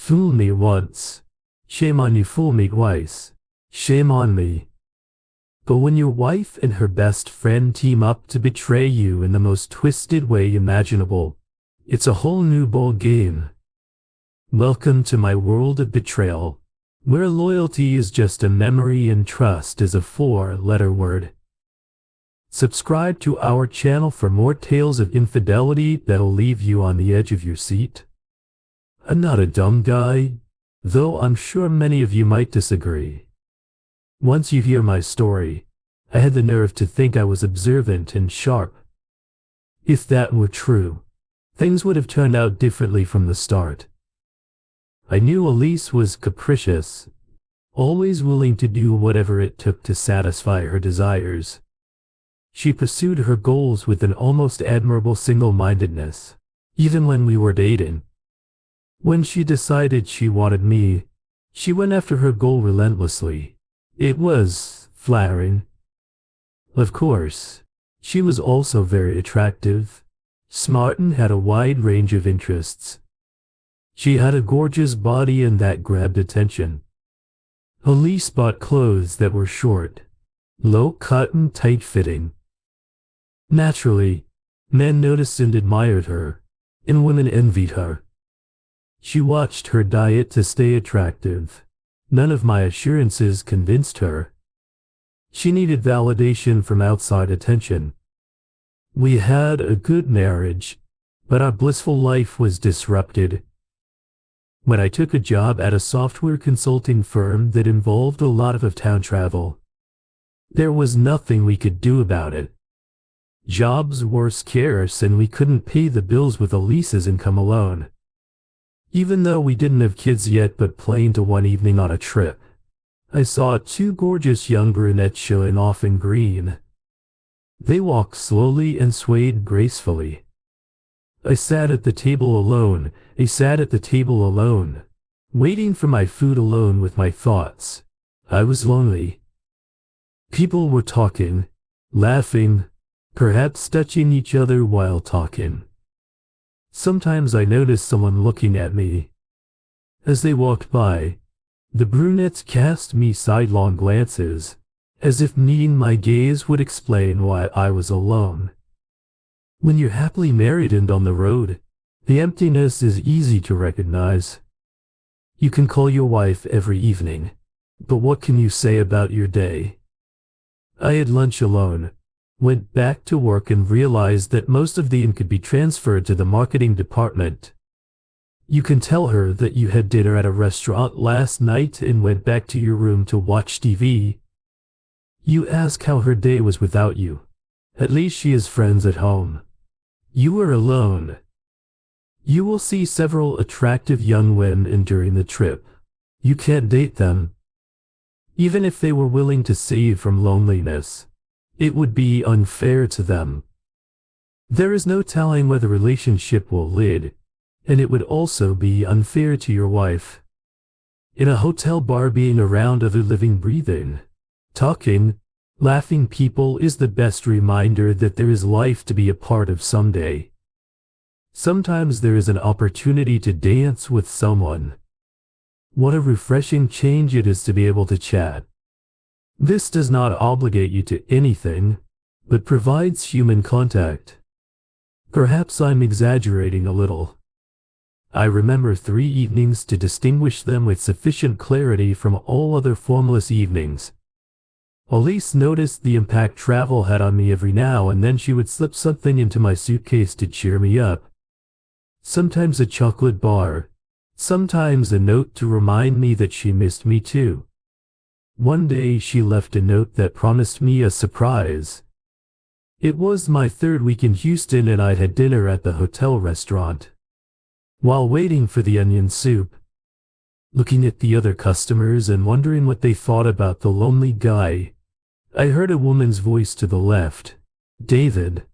Fool me once. Shame on you, fool me twice. Shame on me. But when your wife and her best friend team up to betray you in the most twisted way imaginable, it's a whole new ball game. Welcome to my world of betrayal, where loyalty is just a memory and trust is a four-letter word. Subscribe to our channel for more tales of infidelity that'll leave you on the edge of your seat. I'm not a dumb guy, though I'm sure many of you might disagree. Once you hear my story, I had the nerve to think I was observant and sharp. If that were true, things would have turned out differently from the start. I knew Elise was capricious, always willing to do whatever it took to satisfy her desires. She pursued her goals with an almost admirable single-mindedness, even when we were dating. When she decided she wanted me, she went after her goal relentlessly. It was flattering. Of course, she was also very attractive, smart and had a wide range of interests. She had a gorgeous body and that grabbed attention. Elise bought clothes that were short, low-cut and tight-fitting. Naturally, men noticed and admired her, and women envied her. She watched her diet to stay attractive. None of my assurances convinced her. She needed validation from outside attention. We had a good marriage, but our blissful life was disrupted when I took a job at a software consulting firm that involved a lot of town travel. There was nothing we could do about it. Jobs were scarce and we couldn't pay the bills with Elise's income alone. Even though we didn't have kids yet but planned to one evening on a trip, I saw two gorgeous young brunettes showing off in green. They walked slowly and swayed gracefully. I sat at the table alone, waiting for my food alone with my thoughts. I was lonely. People were talking, laughing, perhaps touching each other while talking. Sometimes I noticed someone looking at me. As they walked by, the brunettes cast me sidelong glances, as if meeting my gaze would explain why I was alone. When you're happily married and on the road, the emptiness is easy to recognize. You can call your wife every evening, but what can you say about your day? I had lunch alone, went back to work and realized that most of the income could be transferred to the marketing department. You can tell her that you had dinner at a restaurant last night and went back to your room to watch TV. You ask how her day was without you. At least she has friends at home. You are alone. You will see several attractive young women during the trip. You can't date them. Even if they were willing to save from loneliness, it would be unfair to them. There is no telling where the relationship will lead, and it would also be unfair to your wife. In a hotel bar, being around other living, breathing, talking, laughing people is the best reminder that there is life to be a part of someday. Sometimes there is an opportunity to dance with someone. What a refreshing change it is to be able to chat. This does not obligate you to anything, but provides human contact. Perhaps I'm exaggerating a little. I remember 3 evenings to distinguish them with sufficient clarity from all other formless evenings. Elise noticed the impact travel had on me. Every now and then she would slip something into my suitcase to cheer me up. Sometimes a chocolate bar, sometimes a note to remind me that she missed me too. One day she left a note that promised me a surprise. It was my 3rd week in Houston and I'd had dinner at the hotel restaurant. While waiting for the onion soup, looking at the other customers and wondering what they thought about the lonely guy, I heard a woman's voice to the left, "David."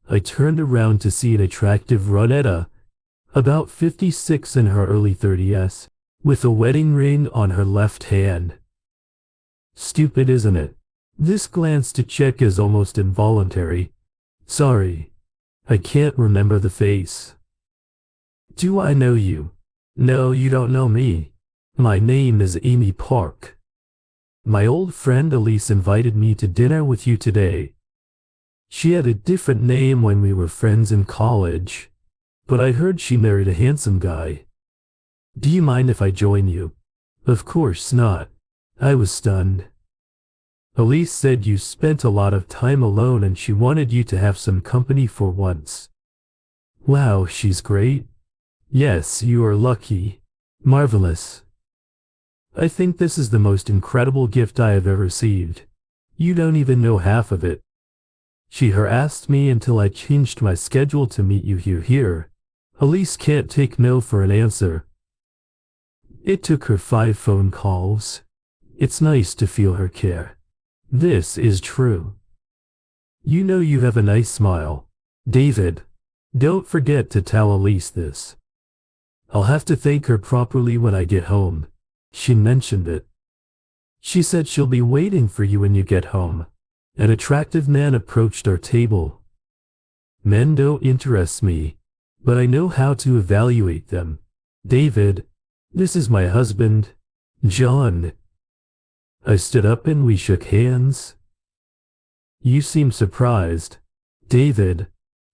I turned around to see an attractive brunette, about 56 in her early 30s, with a wedding ring on her left hand. Stupid, isn't it? This glance to check is almost involuntary. Sorry, I can't remember the face. Do I know you? No, you don't know me. My name is Amy Park. My old friend Elise invited me to dinner with you today. She had a different name when we were friends in college, but I heard she married a handsome guy. Do you mind if I join you? Of course not. I was stunned. Elise said you spent a lot of time alone and she wanted you to have some company for once. Wow, she's great. Yes, you are lucky. Marvelous. I think this is the most incredible gift I have ever received. You don't even know half of it. She harassed me until I changed my schedule to meet you here. Elise can't take no for an answer. It took her 5 phone calls. It's nice to feel her care. This is true. You know you have a nice smile. David, don't forget to tell Elise this. I'll have to thank her properly when I get home. She mentioned it. She said she'll be waiting for you when you get home. An attractive man approached our table. Men don't interest me, but I know how to evaluate them. David, this is my husband, John. I stood up and we shook hands. You seem surprised. David,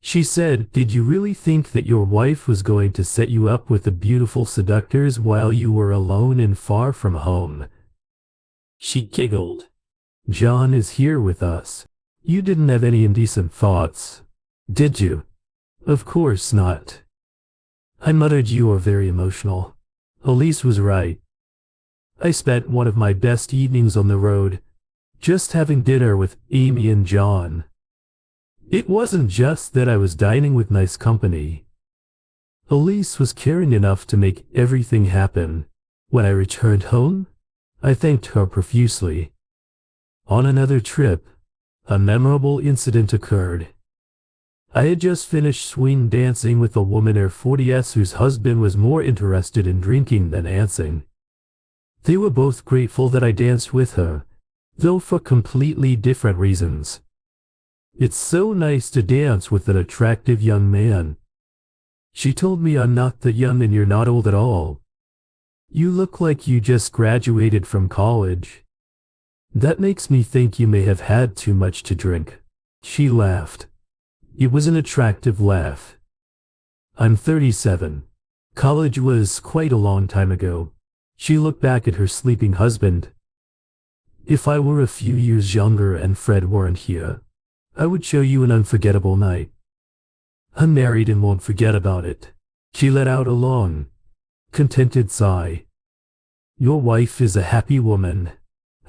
she said, did you really think that your wife was going to set you up with the beautiful seductors while you were alone and far from home? She giggled. John is here with us. You didn't have any indecent thoughts, did you? Of course not. I muttered, you are very emotional. Elise was right. I spent one of my best evenings on the road, just having dinner with Amy and John. It wasn't just that I was dining with nice company. Elise was caring enough to make everything happen. When I returned home, I thanked her profusely. On another trip, a memorable incident occurred. I had just finished swing dancing with a woman in her 40s whose husband was more interested in drinking than dancing. They were both grateful that I danced with her, though for completely different reasons. It's so nice to dance with an attractive young man. She told me I'm not that young and you're not old at all. You look like you just graduated from college. That makes me think you may have had too much to drink. She laughed. It was an attractive laugh. I'm 37. College was quite a long time ago. She looked back at her sleeping husband. If I were a few years younger and Fred weren't here, I would show you an unforgettable night. I'm married and won't forget about it. She let out a long, contented sigh. Your wife is a happy woman.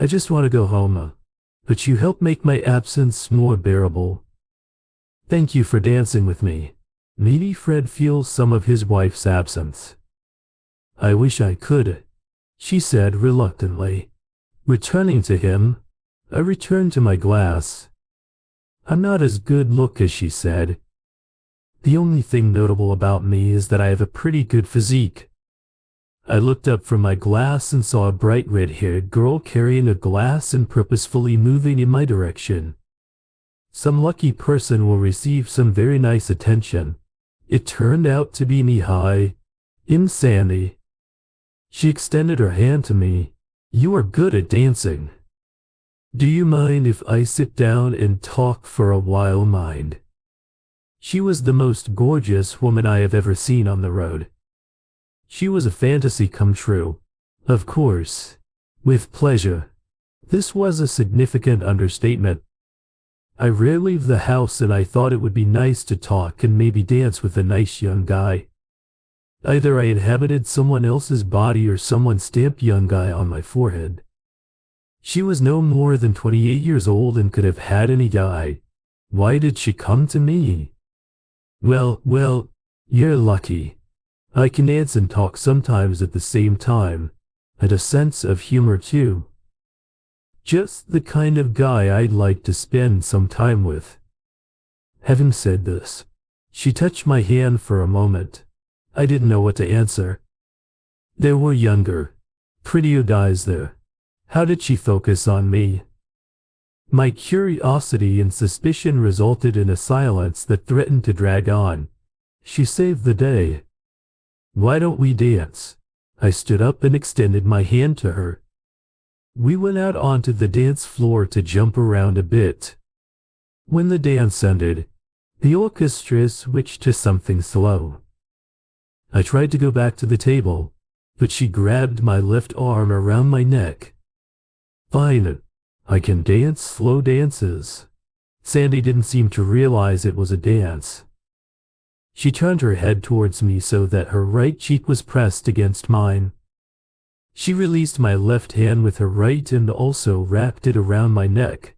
I just want to go home, but you help make my absence more bearable. Thank you for dancing with me. Maybe Fred feels some of his wife's absence. I wish I could, she said reluctantly. Returning to him, I returned to my glass. I'm not as good look as she said. The only thing notable about me is that I have a pretty good physique. I looked up from my glass and saw a bright red-haired girl carrying a glass and purposefully moving in my direction. Some lucky person will receive some very nice attention. It turned out to be knee-high, Insanity. She extended her hand to me. You are good at dancing. Do you mind if I sit down and talk for a while, mind? She was the most gorgeous woman I have ever seen on the road. She was a fantasy come true. Of course. With pleasure. This was a significant understatement. I rarely leave the house and I thought it would be nice to talk and maybe dance with a nice young guy. Either I inhabited someone else's body or someone stamped young guy on my forehead. She was no more than 28 years old and could have had any guy. Why did she come to me? Well, you're lucky. I can dance and talk sometimes at the same time, and a sense of humor too. Just the kind of guy I'd like to spend some time with. Having said this, she touched my hand for a moment. I didn't know what to answer. There were younger, prettier guys there. How did she focus on me? My curiosity and suspicion resulted in a silence that threatened to drag on. She saved the day. Why don't we dance? I stood up and extended my hand to her. We went out onto the dance floor to jump around a bit. When the dance ended, the orchestra switched to something slow. I tried to go back to the table, but she grabbed my left arm around my neck. Fine, I can dance slow dances. Sandy didn't seem to realize it was a dance. She turned her head towards me so that her right cheek was pressed against mine. She released my left hand with her right and also wrapped it around my neck.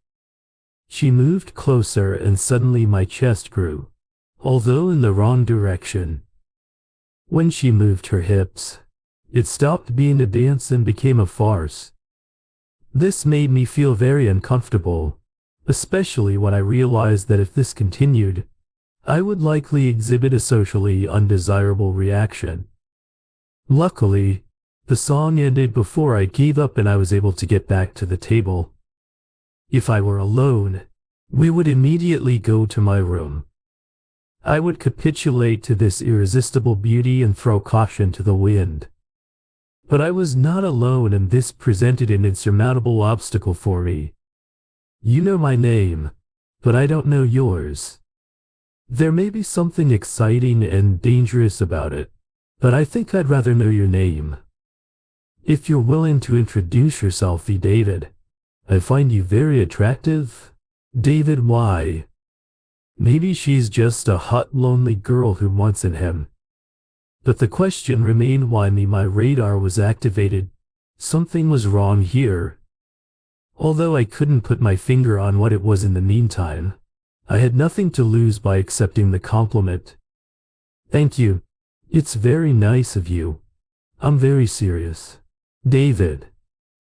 She moved closer and suddenly my chest grew, although in the wrong direction. When she moved her hips, it stopped being a dance and became a farce. This made me feel very uncomfortable, especially when I realized that if this continued, I would likely exhibit a socially undesirable reaction. Luckily, the song ended before I gave up and I was able to get back to the table. If I were alone, we would immediately go to my room. I would capitulate to this irresistible beauty and throw caution to the wind. But I was not alone and this presented an insurmountable obstacle for me. You know my name, but I don't know yours. There may be something exciting and dangerous about it, but I think I'd rather know your name. If you're willing to introduce yourself, David. I find you very attractive. David, why? Maybe she's just a hot, lonely girl who wants in him. But the question remained why me. My radar was activated. Something was wrong here. Although I couldn't put my finger on what it was in the meantime, I had nothing to lose by accepting the compliment. Thank you. It's very nice of you. I'm very serious. David.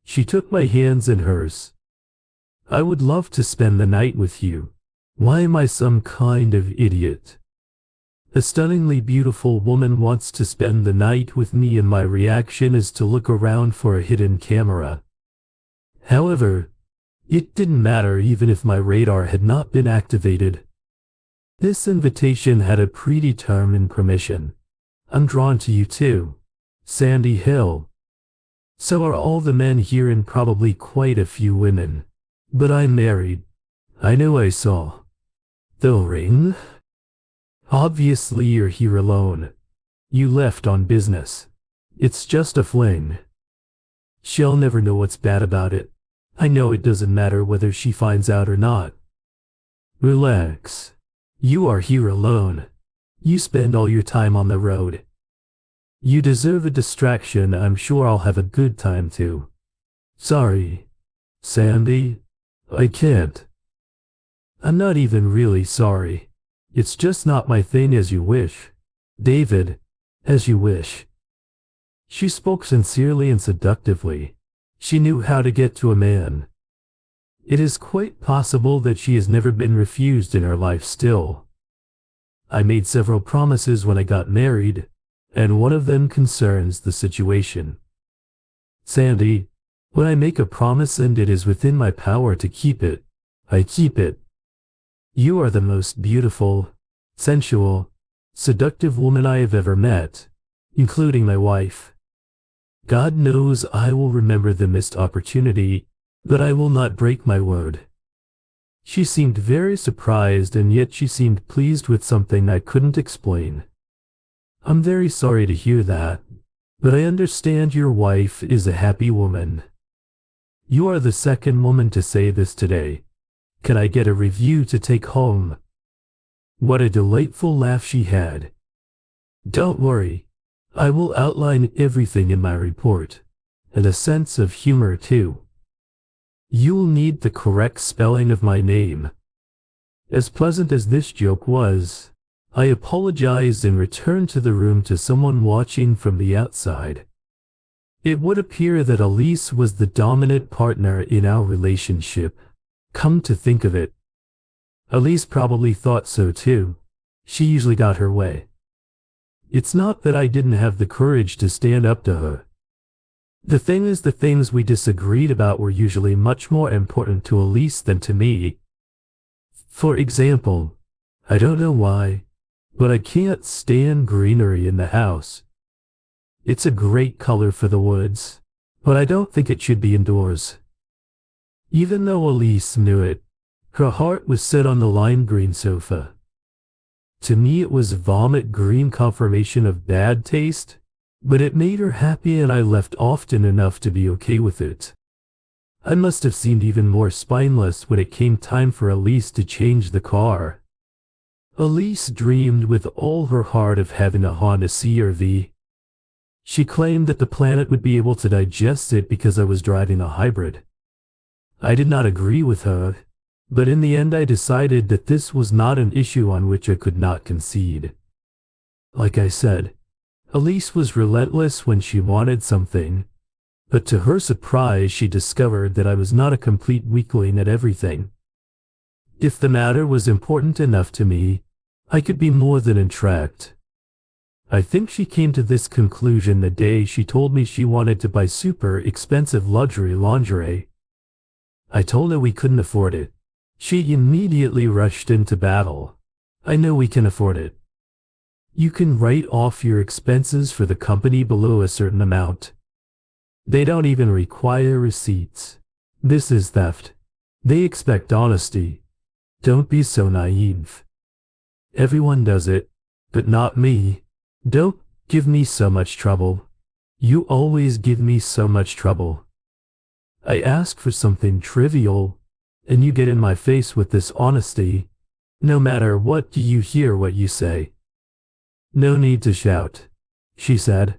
She took my hands in hers. I would love to spend the night with you. Why am I some kind of idiot? A stunningly beautiful woman wants to spend the night with me and my reaction is to look around for a hidden camera. However, it didn't matter even if my radar had not been activated. This invitation had a predetermined permission. I'm drawn to you too, Sandy Hill. So are all the men here and probably quite a few women. But I'm married. I know I saw the ring. Obviously you're here alone. You left on business. It's just a fling. She'll never know what's bad about it. I know it doesn't matter whether she finds out or not. Relax. You are here alone. You spend all your time on the road. You deserve a distraction. I'm sure I'll have a good time too. Sorry, Sandy. I can't. I'm not even really sorry. It's just not my thing. As you wish. David, as you wish. She spoke sincerely and seductively. She knew how to get to a man. It is quite possible that she has never been refused in her life still. I made several promises when I got married, and one of them concerns the situation. Sandy, when I make a promise and it is within my power to keep it, I keep it. You are the most beautiful, sensual, seductive woman I have ever met, including my wife. God knows I will remember the missed opportunity, but I will not break my word. She seemed very surprised and yet she seemed pleased with something I couldn't explain. I'm very sorry to hear that, but I understand your wife is a happy woman. You are the second woman to say this today. Can I get a review to take home? What a delightful laugh she had. Don't worry. I will outline everything in my report, and a sense of humor too. You'll need the correct spelling of my name. As pleasant as this joke was, I apologized and returned to the room to someone watching from the outside. It would appear that Elise was the dominant partner in our relationship. Come to think of it. Elise probably thought so too. She usually got her way. It's not that I didn't have the courage to stand up to her. The thing is, the things we disagreed about were usually much more important to Elise than to me. For example, I don't know why, but I can't stand greenery in the house. It's a great color for the woods, but I don't think it should be indoors. Even though Elise knew it, her heart was set on the lime green sofa. To me it was vomit green confirmation of bad taste, but it made her happy and I left often enough to be okay with it. I must have seemed even more spineless when it came time for Elise to change the car. Elise dreamed with all her heart of having a Honda CR-V. She claimed that the planet would be able to digest it because I was driving a hybrid. I did not agree with her, but in the end I decided that this was not an issue on which I could not concede. Like I said, Elise was relentless when she wanted something, but to her surprise she discovered that I was not a complete weakling at everything. If the matter was important enough to me, I could be more than entrapped. I think she came to this conclusion the day she told me she wanted to buy super expensive luxury lingerie. I told her we couldn't afford it. She immediately rushed into battle. I know we can afford it. You can write off your expenses for the company below a certain amount. They don't even require receipts. This is theft. They expect honesty. Don't be so naive. Everyone does it, but not me. Don't give me so much trouble. You always give me so much trouble. I ask for something trivial, and you get in my face with this honesty. No matter what, do you hear what you say? No need to shout, she said.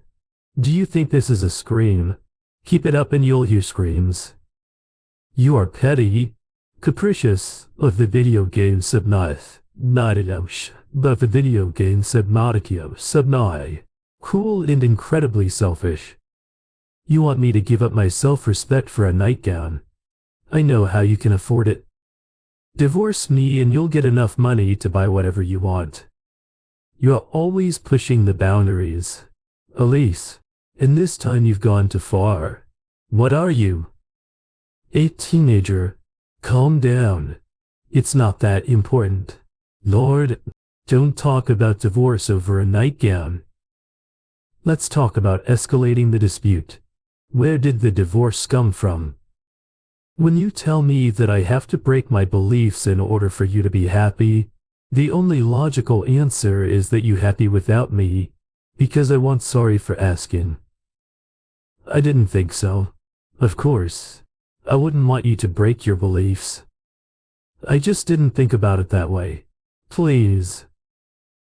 Do you think this is a scream? Keep it up and you'll hear screams. You are petty, capricious, of the video game subnice, nadidosh, but the video game subnatikio subnai, cruel and incredibly selfish. You want me to give up my self-respect for a nightgown. I know how you can afford it. Divorce me and you'll get enough money to buy whatever you want. You're always pushing the boundaries, Elise, and this time you've gone too far. What are you? A teenager. Calm down. It's not that important. Lord, don't talk about divorce over a nightgown. Let's talk about escalating the dispute. Where did the divorce come from? When you tell me that I have to break my beliefs in order for you to be happy, the only logical answer is that you're happy without me, because I want sorry for asking. I didn't think so. Of course, I wouldn't want you to break your beliefs. I just didn't think about it that way. Please.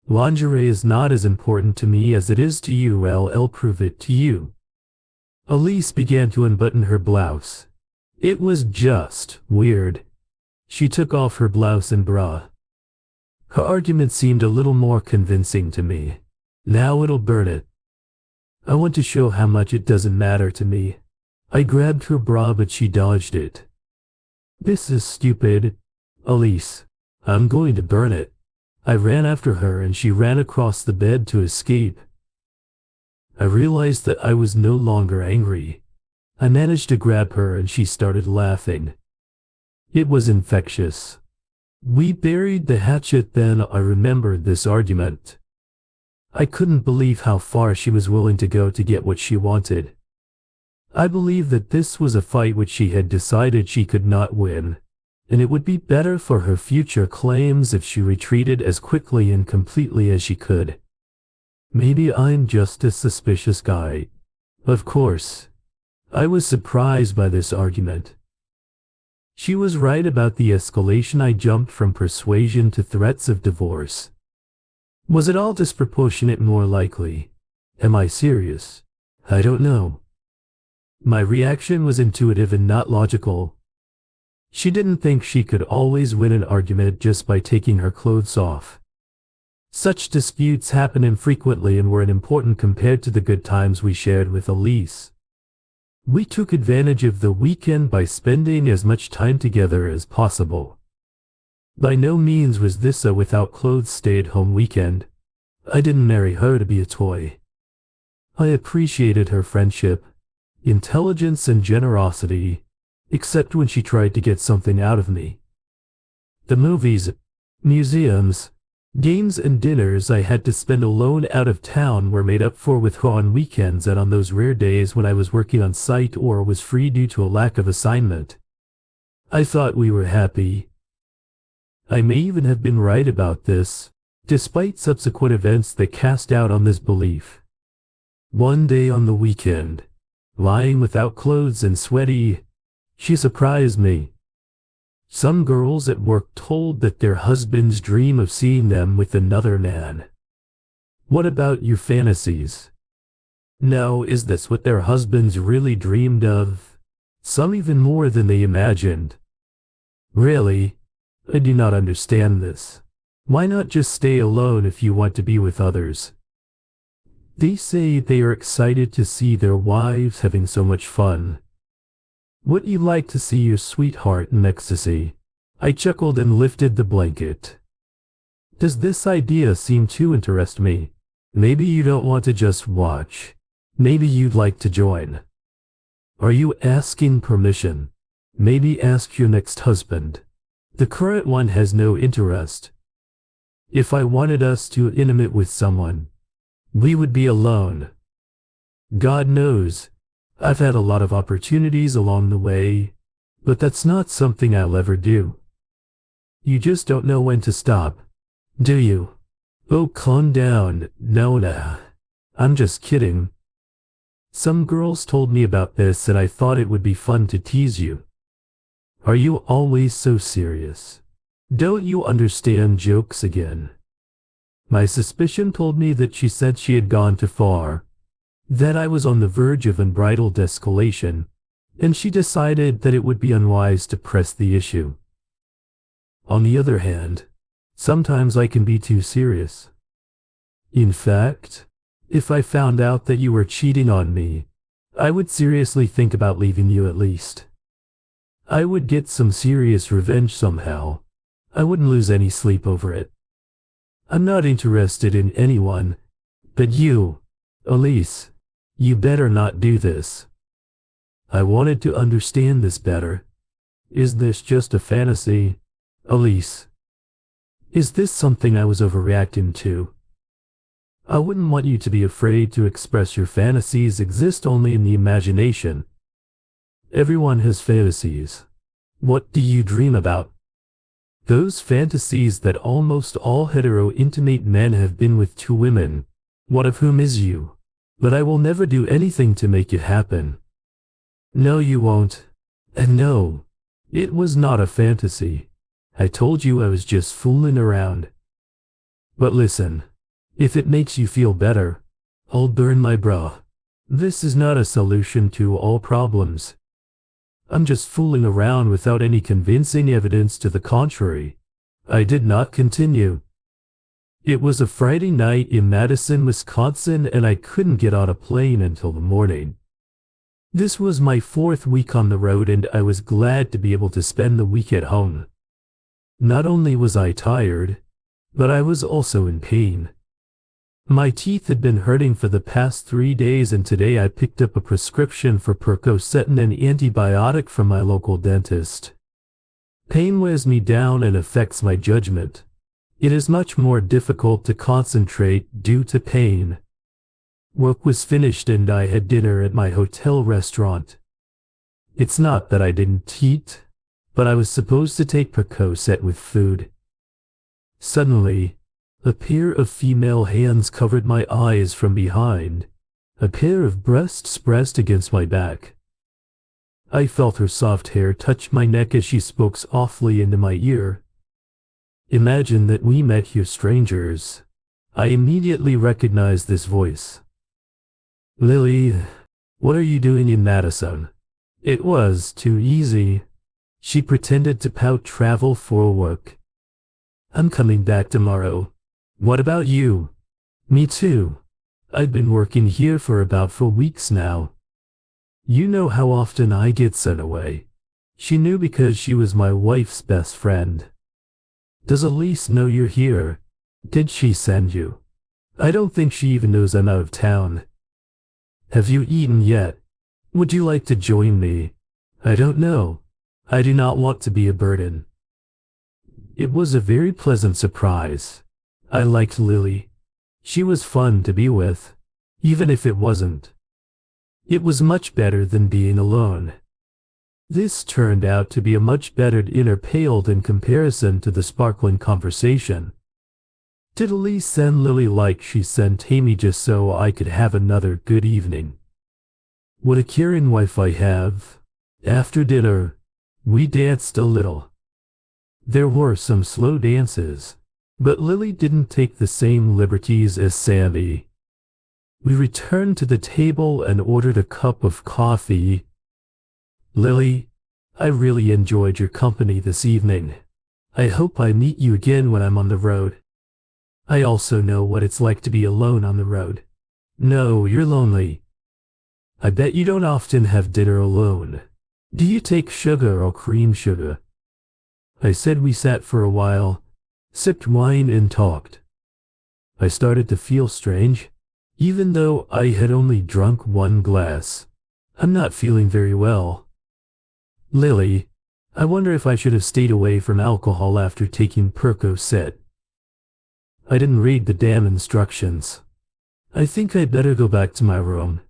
Lingerie is not as important to me as it is to you. I'll prove it to you. Elise began to unbutton her blouse. It was just weird. She took off her blouse and bra. Her argument seemed a little more convincing to me. Now it'll burn it. I want to show how much it doesn't matter to me. I grabbed her bra but she dodged it. This is stupid. Elise, I'm going to burn it. I ran after her and she ran across the bed to escape. I realized that I was no longer angry. I managed to grab her and she started laughing. It was infectious. We buried the hatchet. Then I remembered this argument. I couldn't believe how far she was willing to go to get what she wanted. I believed that this was a fight which she had decided she could not win, and it would be better for her future claims if she retreated as quickly and completely as she could. Maybe I'm just a suspicious guy. Of course. I was surprised by this argument. She was right about the escalation. I jumped from persuasion to threats of divorce. Was it all disproportionate? More likely. Am I serious? I don't know. My reaction was intuitive and not logical. She didn't think she could always win an argument just by taking her clothes off. Such disputes happen infrequently and were unimportant compared to the good times we shared with Elise. We took advantage of the weekend by spending as much time together as possible. By no means was this a without clothes stay-at-home weekend. I didn't marry her to be a toy. I appreciated her friendship, intelligence and generosity, except when she tried to get something out of me. The movies, museums, Games and dinners I had to spend alone out of town were made up for with her on weekends and on those rare days when I was working on site or was free due to a lack of assignment. I thought we were happy. I may even have been right about this, despite subsequent events that cast doubt on this belief. One day on the weekend, lying without clothes and sweaty, she surprised me. Some girls at work told that their husbands dream of seeing them with another man. What about your fantasies? Now, is this what their husbands really dreamed of? Some even more than they imagined. Really? I do not understand this. Why not just stay alone if you want to be with others? They say they are excited to see their wives having so much fun. Would you like to see your sweetheart in ecstasy? I chuckled and lifted the blanket. Does this idea seem to interest me? Maybe you don't want to just watch. Maybe you'd like to join. Are you asking permission? Maybe ask your next husband. The current one has no interest. If I wanted us to be intimate with someone, we would be alone. God knows, I've had a lot of opportunities along the way, but that's not something I'll ever do. You just don't know when to stop, do you? Oh, calm down, Nona. I'm just kidding. Some girls told me about this and I thought it would be fun to tease you. Are you always so serious? Don't you understand jokes again? My suspicion told me that she said she had gone too far, that I was on the verge of unbridled escalation, and she decided that it would be unwise to press the issue. On the other hand, sometimes I can be too serious. In fact, if I found out that you were cheating on me, I would seriously think about leaving you at least. I would get some serious revenge somehow. I wouldn't lose any sleep over it. I'm not interested in anyone, but you, Elise, you better not do this. I wanted to understand this better. Is this just a fantasy, Elise? Is this something I was overreacting to? I wouldn't want you to be afraid to express your fantasies exist only in the imagination. Everyone has fantasies. What do you dream about? Those fantasies that almost all hetero-intimate men have been with two women, one of whom is you. But I will never do anything to make it happen. No, you won't. And no, it was not a fantasy. I told you I was just fooling around. But listen, if it makes you feel better, I'll burn my bra. This is not a solution to all problems. I'm just fooling around without any convincing evidence to the contrary. I did not continue. It was a Friday night in Madison, Wisconsin, and I couldn't get on a plane until the morning. This was my 4th week on the road, and I was glad to be able to spend the week at home. Not only was I tired, but I was also in pain. My teeth had been hurting for the past 3 days, and today I picked up a prescription for Percocet and an antibiotic from my local dentist. Pain wears me down and affects my judgment. It is much more difficult to concentrate due to pain. Work was finished and I had dinner at my hotel restaurant. It's not that I didn't eat, but I was supposed to take Percocet with food. Suddenly, a pair of female hands covered my eyes from behind. A pair of breasts pressed against my back. I felt her soft hair touch my neck as she spoke softly into my ear. Imagine that we met here strangers. I immediately recognized this voice. Lily, what are you doing in Madison? It was too easy. She pretended to pout. Travel for work. I'm coming back tomorrow. What about you? Me too. I've been working here for about 4 weeks now. You know how often I get sent away. She knew because she was my wife's best friend. Does Elise know you're here? Did she send you? I don't think she even knows I'm out of town. Have you eaten yet? Would you like to join me? I don't know. I do not want to be a burden. It was a very pleasant surprise. I liked Lily. She was fun to be with, even if it wasn't. It was much better than being alone. This turned out to be a much better dinner paled in comparison to the sparkling conversation. Did Elise send Lily like she sent Amy just so I could have another good evening? What a caring wife I have. After dinner, we danced a little. There were some slow dances, but Lily didn't take the same liberties as Sammy. We returned to the table and ordered a cup of coffee. Lily, I really enjoyed your company this evening. I hope I meet you again when I'm on the road. I also know what it's like to be alone on the road. No, you're lonely. I bet you don't often have dinner alone. Do you take sugar or cream sugar? I said we sat for a while, sipped wine and talked. I started to feel strange, even though I had only drunk one glass. I'm not feeling very well. Lily, I wonder if I should have stayed away from alcohol after taking Percocet. I didn't read the damn instructions. I think I'd better go back to my room.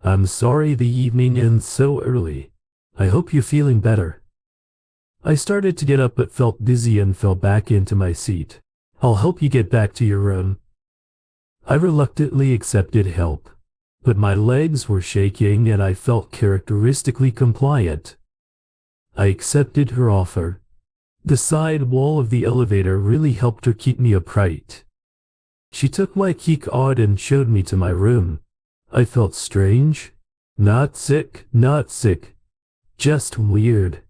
I'm sorry the evening ends so early. I hope you're feeling better. I started to get up but felt dizzy and fell back into my seat. I'll help you get back to your room. I reluctantly accepted help, but my legs were shaking and I felt characteristically compliant. I accepted her offer. The side wall of the elevator really helped her keep me upright. She took my key card and showed me to my room. I felt strange. Not sick, just weird.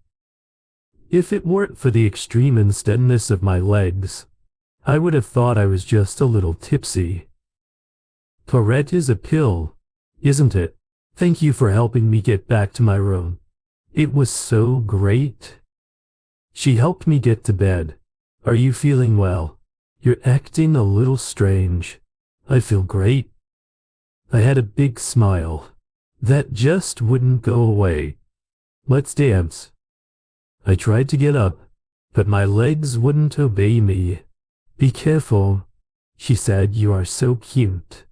If it weren't for the extreme unsteadiness of my legs, I would have thought I was just a little tipsy. Tourette is a pill, isn't it? Thank you for helping me get back to my room. It was so great. She helped me get to bed. Are you feeling well? You're acting a little strange. I feel great. I had a big smile. That just wouldn't go away. Let's dance. I tried to get up, but my legs wouldn't obey me. Be careful, she said. You are so cute.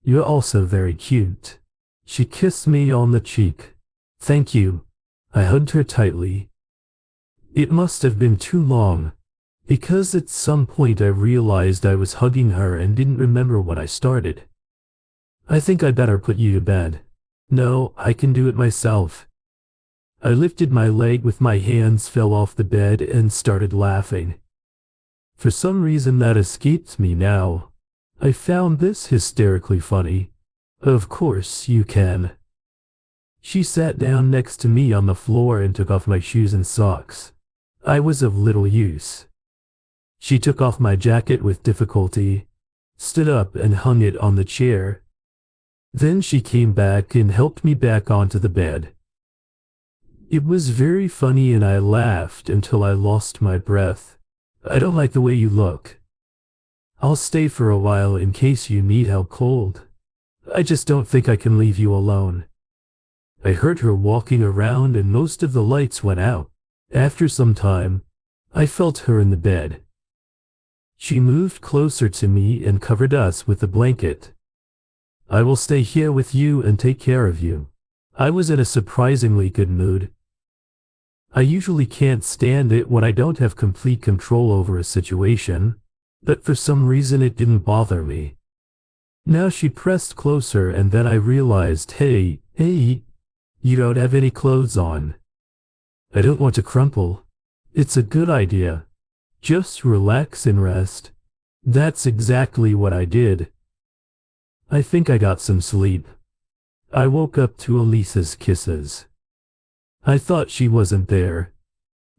You're also very cute. She kissed me on the cheek. Thank you. I hugged her tightly. It must have been too long, because at some point I realized I was hugging her and didn't remember what I started. I think I'd better put you to bed. No, I can do it myself. I lifted my leg with my hands, fell off the bed, and started laughing. For some reason that escapes me now. I found this hysterically funny. Of course you can. She sat down next to me on the floor and took off my shoes and socks. I was of little use. She took off my jacket with difficulty, stood up and hung it on the chair. Then she came back and helped me back onto the bed. It was very funny and I laughed until I lost my breath. I don't like the way you look. I'll stay for a while in case you need help cold. I just don't think I can leave you alone. I heard her walking around and most of the lights went out. After some time, I felt her in the bed. She moved closer to me and covered us with a blanket. I will stay here with you and take care of you. I was in a surprisingly good mood. I usually can't stand it when I don't have complete control over a situation, but for some reason it didn't bother me. Now she pressed closer and then I realized, hey, you don't have any clothes on. I don't want to crumple. It's a good idea. Just relax and rest. That's exactly what I did. I think I got some sleep. I woke up to Elisa's kisses. I thought she wasn't there,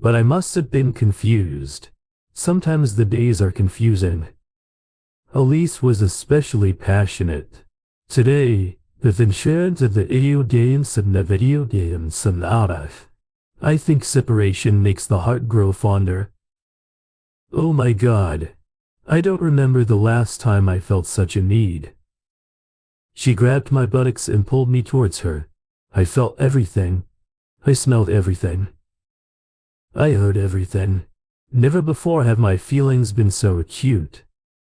but I must have been confused. Sometimes the days are confusing. Elise was especially passionate. Today, the insurance of the video games and the video games sonata. I think separation makes the heart grow fonder. Oh my God. I don't remember the last time I felt such a need. She grabbed my buttocks and pulled me towards her. I felt everything. I smelled everything. I heard everything. Never before have my feelings been so acute.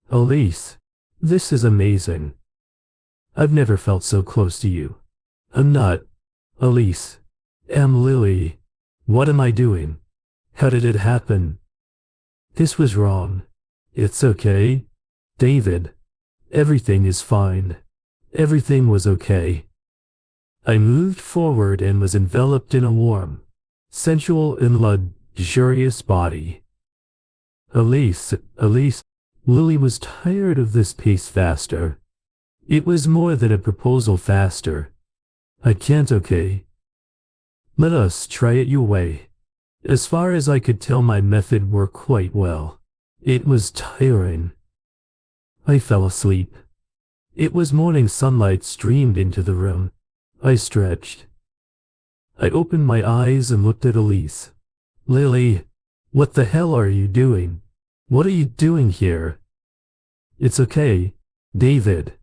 Elise, this is amazing. I've never felt so close to you. I'm not Elise. I'm Lily. What am I doing? How did it happen? This was wrong. It's okay, David. Everything is fine. Everything was okay. I moved forward and was enveloped in a warm, sensual and luxurious body. Elise, Lily was tired of this pace faster. It was more than a proposal faster. I can't, okay? Let us try it your way. As far as I could tell, my method worked quite well. It was tiring. I fell asleep. It was morning sunlight streamed into the room. I stretched. I opened my eyes and looked at Elise. Lily, what the hell are you doing? What are you doing here? It's okay, David.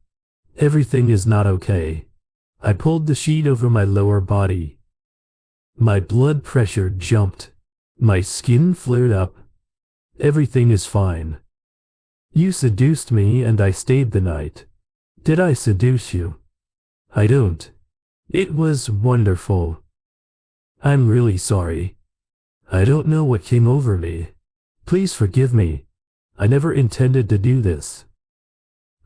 Everything is not okay. I pulled the sheet over my lower body. My blood pressure jumped. My skin flared up. Everything is fine. You seduced me and I stayed the night. Did I seduce you? I don't. It was wonderful. I'm really sorry. I don't know what came over me. Please forgive me. I never intended to do this.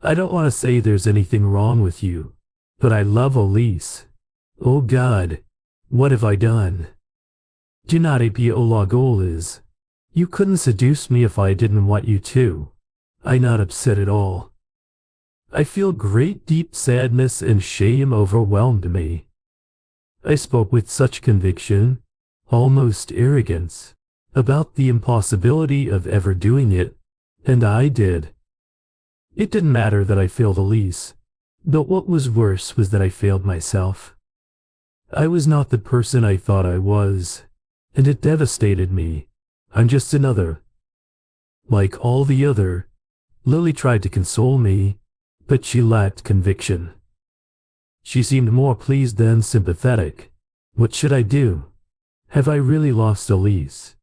I don't want to say there's anything wrong with you, but I love Elise. Oh God, what have I done? Do not be ola goals. You couldn't seduce me if I didn't want you to. I'm not upset at all. I feel great deep sadness and shame overwhelmed me. I spoke with such conviction, almost arrogance, about the impossibility of ever doing it, and I did. It didn't matter that I failed Elise, but what was worse was that I failed myself. I was not the person I thought I was, and it devastated me. I'm just another. Like all the other, Lily tried to console me, but she lacked conviction. She seemed more pleased than sympathetic. What should I do? Have I really lost Elise?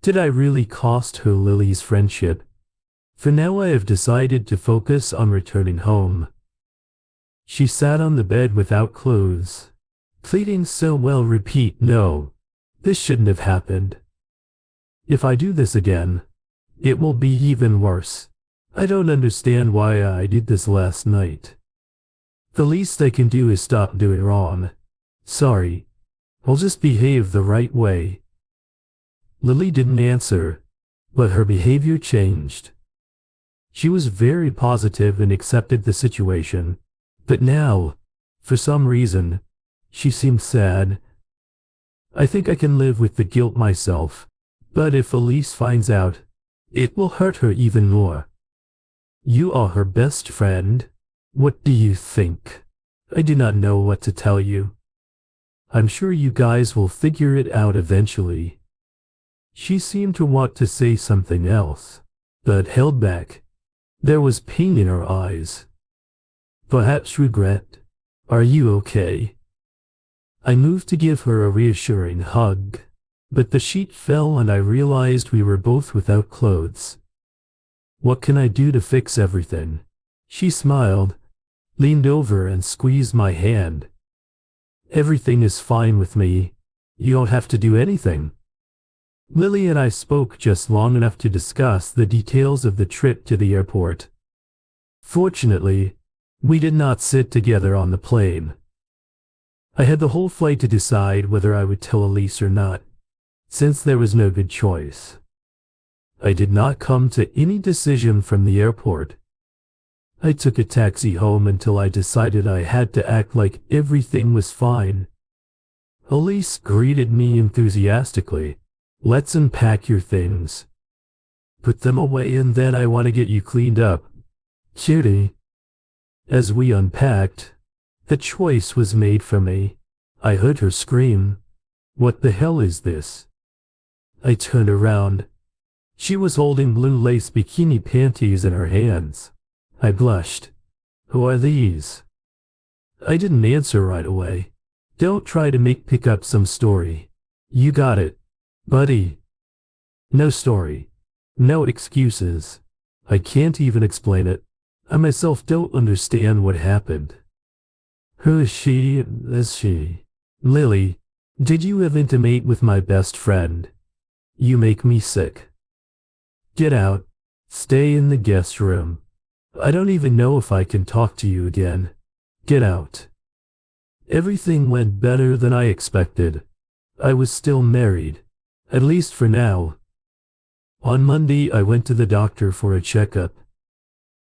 Did I really cost her Lily's friendship? For now I have decided to focus on returning home. She sat on the bed without clothes, pleading so well. Repeat, no, this shouldn't have happened. If I do this again, it will be even worse. I don't understand why I did this last night. The least I can do is stop doing wrong. Sorry. I'll just behave the right way. Lily didn't answer, but her behavior changed. She was very positive and accepted the situation, but now, for some reason, she seemed sad. I think I can live with the guilt myself, but if Elise finds out, it will hurt her even more. You are her best friend. What do you think? I do not know what to tell you. I'm sure you guys will figure it out eventually. She seemed to want to say something else, but held back. There was pain in her eyes. Perhaps regret. Are you okay? I moved to give her a reassuring hug, but the sheet fell and I realized we were both without clothes. What can I do to fix everything? She smiled, leaned over and squeezed my hand. Everything is fine with me. You don't have to do anything. Lily and I spoke just long enough to discuss the details of the trip to the airport. Fortunately, we did not sit together on the plane. I had the whole flight to decide whether I would tell Elise or not, since there was no good choice. I did not come to any decision from the airport. I took a taxi home until I decided I had to act like everything was fine. Elise greeted me enthusiastically. Let's unpack your things. Put them away and then I want to get you cleaned up. Cutie. As we unpacked, the choice was made for me. I heard her scream. What the hell is this? I turned around. She was holding blue lace bikini panties in her hands. I blushed. Who are these? I didn't answer right away. Don't try to pick up some story. You got it, buddy. No story. No excuses. I can't even explain it. I myself don't understand what happened. Who is she? Is she? Lily, did you have intimate with my best friend? You make me sick. Get out. Stay in the guest room. I don't even know if I can talk to you again. Get out. Everything went better than I expected. I was still married, at least for now. On Monday, I went to the doctor for a checkup.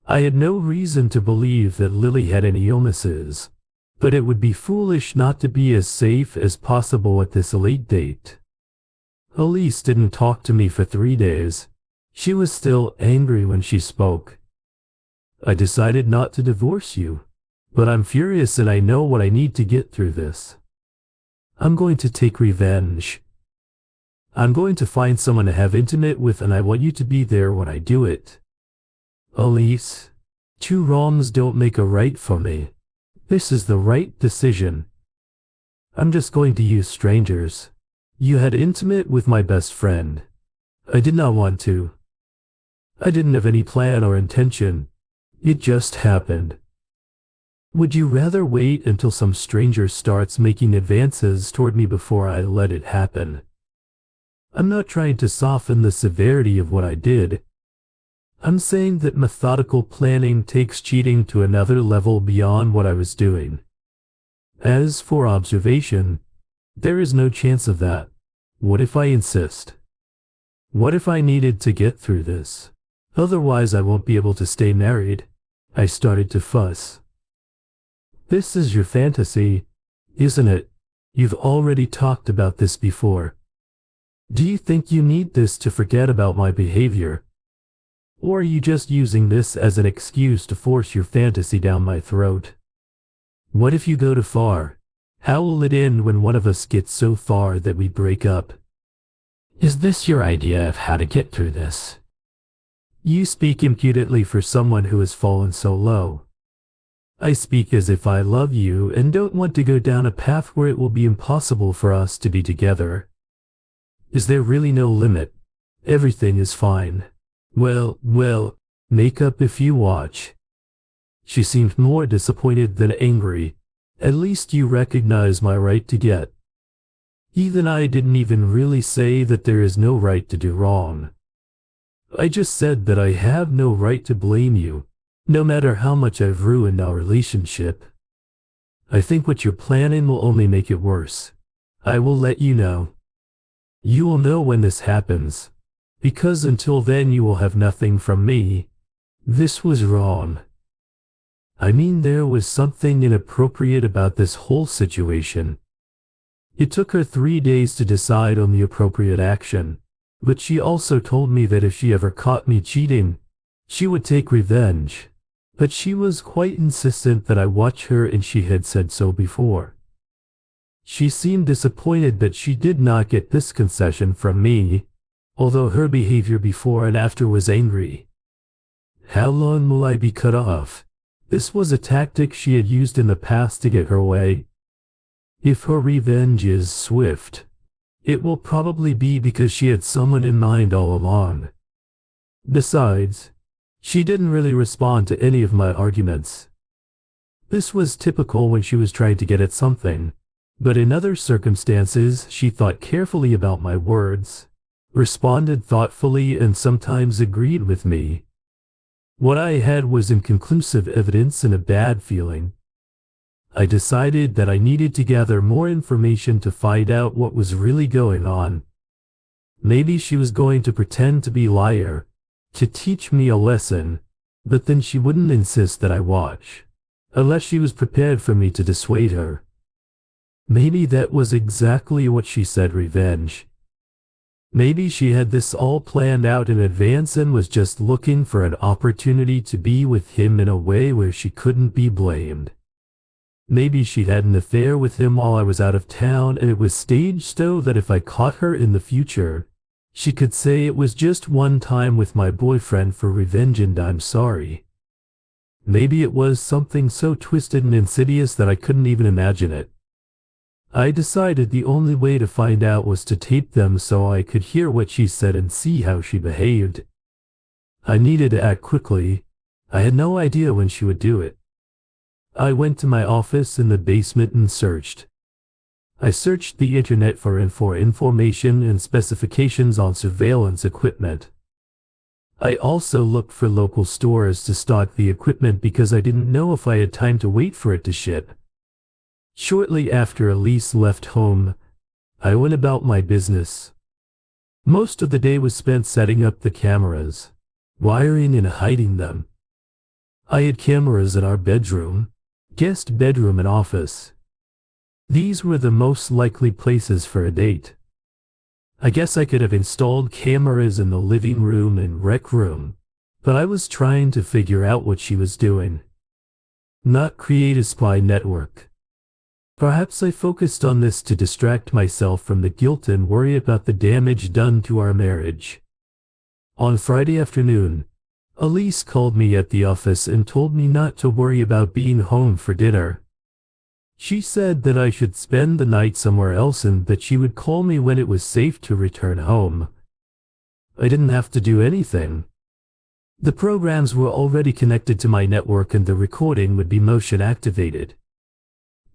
I had no reason to believe that Lily had any illnesses, but it would be foolish not to be as safe as possible at this late date. Elise didn't talk to me for 3 days. She was still angry when she spoke. I decided not to divorce you, but I'm furious and I know what I need to get through this. I'm going to take revenge. I'm going to find someone to have intimate with and I want you to be there when I do it. Elise, 2 wrongs don't make a right for me. This is the right decision. I'm just going to use strangers. You had intimate with my best friend. I did not want to. I didn't have any plan or intention. It just happened. Would you rather wait until some stranger starts making advances toward me before I let it happen? I'm not trying to soften the severity of what I did. I'm saying that methodical planning takes cheating to another level beyond what I was doing. As for observation, there is no chance of that. What if I insist? What if I needed to get through this? Otherwise I won't be able to stay married. I started to fuss. This is your fantasy, isn't it? You've already talked about this before. Do you think you need this to forget about my behavior? Or are you just using this as an excuse to force your fantasy down my throat? What if you go too far? How will it end when one of us gets so far that we break up? Is this your idea of how to get through this? You speak impudently for someone who has fallen so low. I speak as if I love you and don't want to go down a path where it will be impossible for us to be together. Is there really no limit? Everything is fine. Well, make up if you watch. She seemed more disappointed than angry. At least you recognize my right to get. Even I didn't even really say that there is no right to do wrong. I just said that I have no right to blame you, no matter how much I've ruined our relationship. I think what you're planning will only make it worse. I will let you know. You will know when this happens, because until then you will have nothing from me. This was wrong. I mean, there was something inappropriate about this whole situation. It took her 3 days to decide on the appropriate action, but she also told me that if she ever caught me cheating, she would take revenge. But she was quite insistent that I watch her, and she had said so before. She seemed disappointed that she did not get this concession from me, although her behavior before and after was angry. How long will I be cut off? This was a tactic she had used in the past to get her way. If her revenge is swift, it will probably be because she had someone in mind all along. Besides, she didn't really respond to any of my arguments. This was typical when she was trying to get at something, but in other circumstances she thought carefully about my words, responded thoughtfully, and sometimes agreed with me. What I had was inconclusive evidence and a bad feeling. I decided that I needed to gather more information to find out what was really going on. Maybe she was going to pretend to be a liar, to teach me a lesson, but then she wouldn't insist that I watch, unless she was prepared for me to dissuade her. Maybe that was exactly what she said, revenge. Maybe she had this all planned out in advance and was just looking for an opportunity to be with him in a way where she couldn't be blamed. Maybe she had an affair with him while I was out of town, and it was staged so that if I caught her in the future, she could say it was just one time with my boyfriend for revenge and I'm sorry. Maybe it was something so twisted and insidious that I couldn't even imagine it. I decided the only way to find out was to tape them so I could hear what she said and see how she behaved. I needed to act quickly. I had no idea when she would do it. I went to my office in the basement and searched. I searched the internet for information and specifications on surveillance equipment. I also looked for local stores to stock the equipment because I didn't know if I had time to wait for it to ship. Shortly after Elise left home, I went about my business. Most of the day was spent setting up the cameras, wiring and hiding them. I had cameras in our bedroom, guest bedroom and office. These were the most likely places for a date. I guess I could have installed cameras in the living room and rec room, but I was trying to figure out what she was doing, not create a spy network. Perhaps I focused on this to distract myself from the guilt and worry about the damage done to our marriage. On Friday afternoon, Elise called me at the office and told me not to worry about being home for dinner. She said that I should spend the night somewhere else and that she would call me when it was safe to return home. I didn't have to do anything. The programs were already connected to my network and the recording would be motion activated.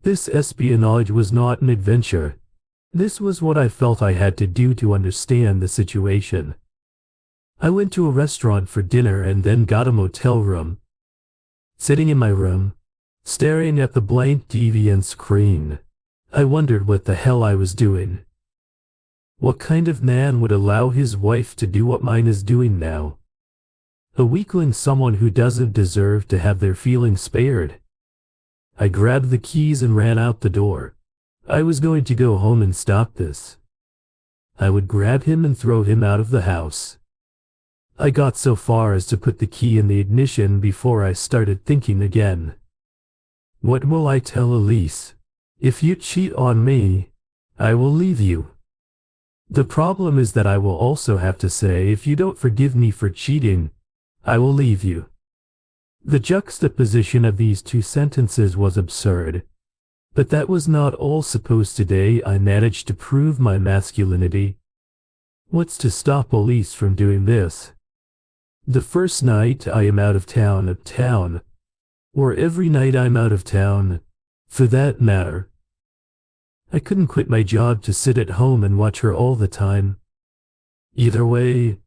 This espionage was not an adventure. This was what I felt I had to do to understand the situation. I went to a restaurant for dinner and then got a motel room. Sitting in my room, staring at the blank TV and screen, I wondered what the hell I was doing. What kind of man would allow his wife to do what mine is doing now? A weakling, someone who doesn't deserve to have their feelings spared. I grabbed the keys and ran out the door. I was going to go home and stop this. I would grab him and throw him out of the house. I got so far as to put the key in the ignition before I started thinking again. What will I tell Elise? If you cheat on me, I will leave you. The problem is that I will also have to say, if you don't forgive me for cheating, I will leave you. The juxtaposition of these two sentences was absurd. But that was not all. Suppose today I managed to prove my masculinity. What's to stop Elise from doing this? The first night I am out of town, or every night I'm out of town, for that matter. I couldn't quit my job to sit at home and watch her all the time. Either way,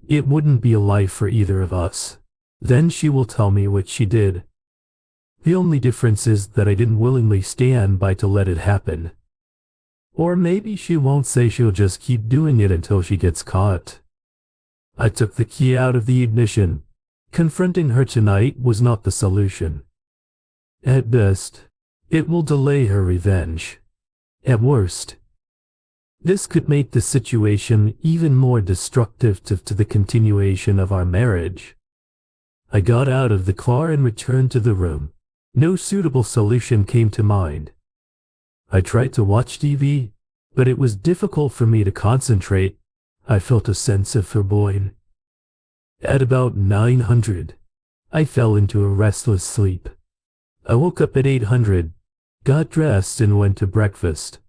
it wouldn't be a life for either of us. Then she will tell me what she did. The only difference is that I didn't willingly stand by to let it happen. Or maybe she won't say, she'll just keep doing it until she gets caught. I took the key out of the ignition. Confronting her tonight was not the solution. At best, it will delay her revenge. At worst, this could make the situation even more destructive to the continuation of our marriage. I got out of the car and returned to the room. No suitable solution came to mind. I tried to watch TV, but it was difficult for me to concentrate. I felt a sense of foreboding. At about 900, I fell into a restless sleep. I woke up at 800, got dressed and went to breakfast.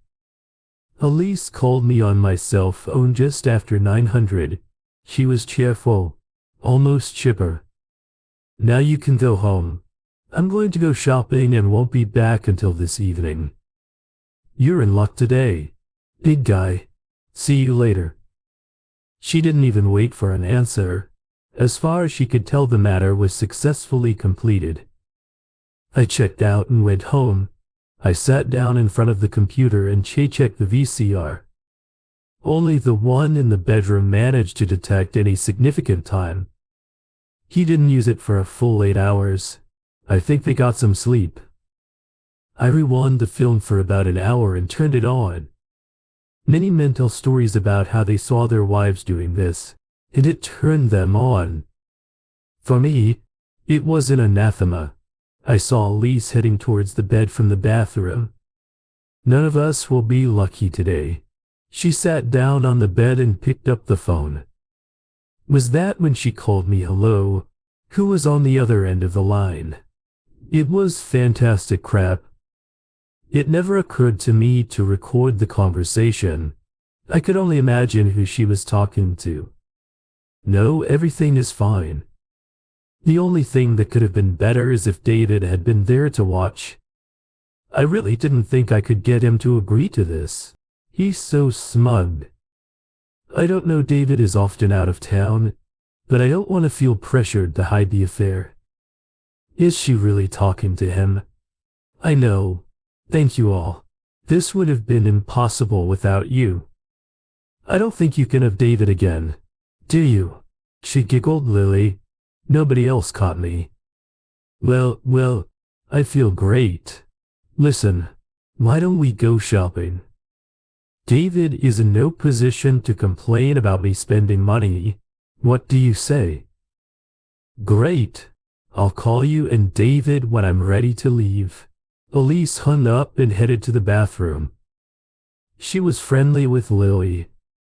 Elise called me on my cell phone just after 900. She was cheerful, almost chipper. Now you can go home. I'm going to go shopping and won't be back until this evening. You're in luck today, big guy. See you later. She didn't even wait for an answer. As far as she could tell, the matter was successfully completed. I checked out and went home. I sat down in front of the computer and checked the VCR. Only the one in the bedroom managed to detect any significant time. He didn't use it for a full 8 hours. I think they got some sleep. I rewound the film for about an hour and turned it on. Many mental stories about how they saw their wives doing this, and it turned them on. For me, it was an anathema. I saw Elise heading towards the bed from the bathroom. None of us will be lucky today. She sat down on the bed and picked up the phone. Was that when she called me hello? Who was on the other end of the line? It was fantastic crap. It never occurred to me to record the conversation. I could only imagine who she was talking to. No, everything is fine. The only thing that could have been better is if David had been there to watch. I really didn't think I could get him to agree to this. He's so smug. I don't know, David is often out of town, but I don't want to feel pressured to hide the affair. Is she really talking to him? I know. Thank you all. This would have been impossible without you. I don't think you can have David again, do you? She giggled. Lily. Nobody else caught me. Well, I feel great. Listen, why don't we go shopping? David is in no position to complain about me spending money. What do you say? Great. I'll call you and David when I'm ready to leave. Elise hung up and headed to the bathroom. She was friendly with Lily,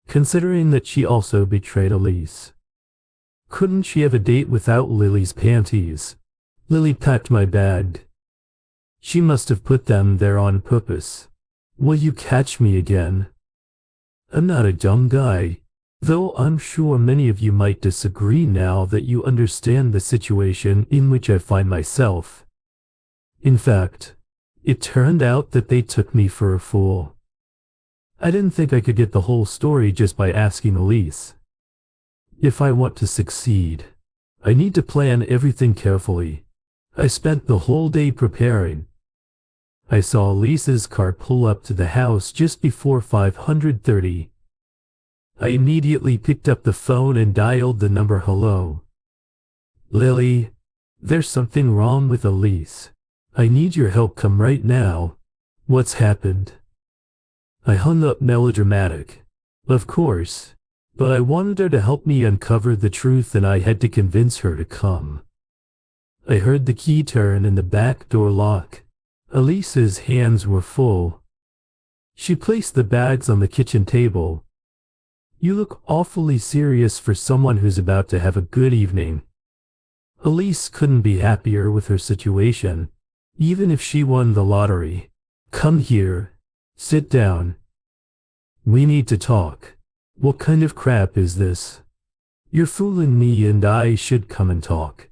considering that she also betrayed Elise. Couldn't she have a date without Lily's panties? Lily packed my bag. She must have put them there on purpose. Will you catch me again? I'm not a dumb guy, though I'm sure many of you might disagree now that you understand the situation in which I find myself. In fact, it turned out that they took me for a fool. I didn't think I could get the whole story just by asking Elise. If I want to succeed, I need to plan everything carefully. I spent the whole day preparing. I saw Elise's car pull up to the house just before 5:30. I immediately picked up the phone and dialed the number. Hello. Lily, there's something wrong with Elise. I need your help. Come right now. What's happened? I hung up melodramatic. Of course, but I wanted her to help me uncover the truth and I had to convince her to come. I heard the key turn and the back door lock. Elise's hands were full. She placed the bags on the kitchen table. You look awfully serious for someone who's about to have a good evening. Elise couldn't be happier with her situation, even if she won the lottery. Come here. Sit down. We need to talk. What kind of crap is this? You're fooling me and I should come and talk.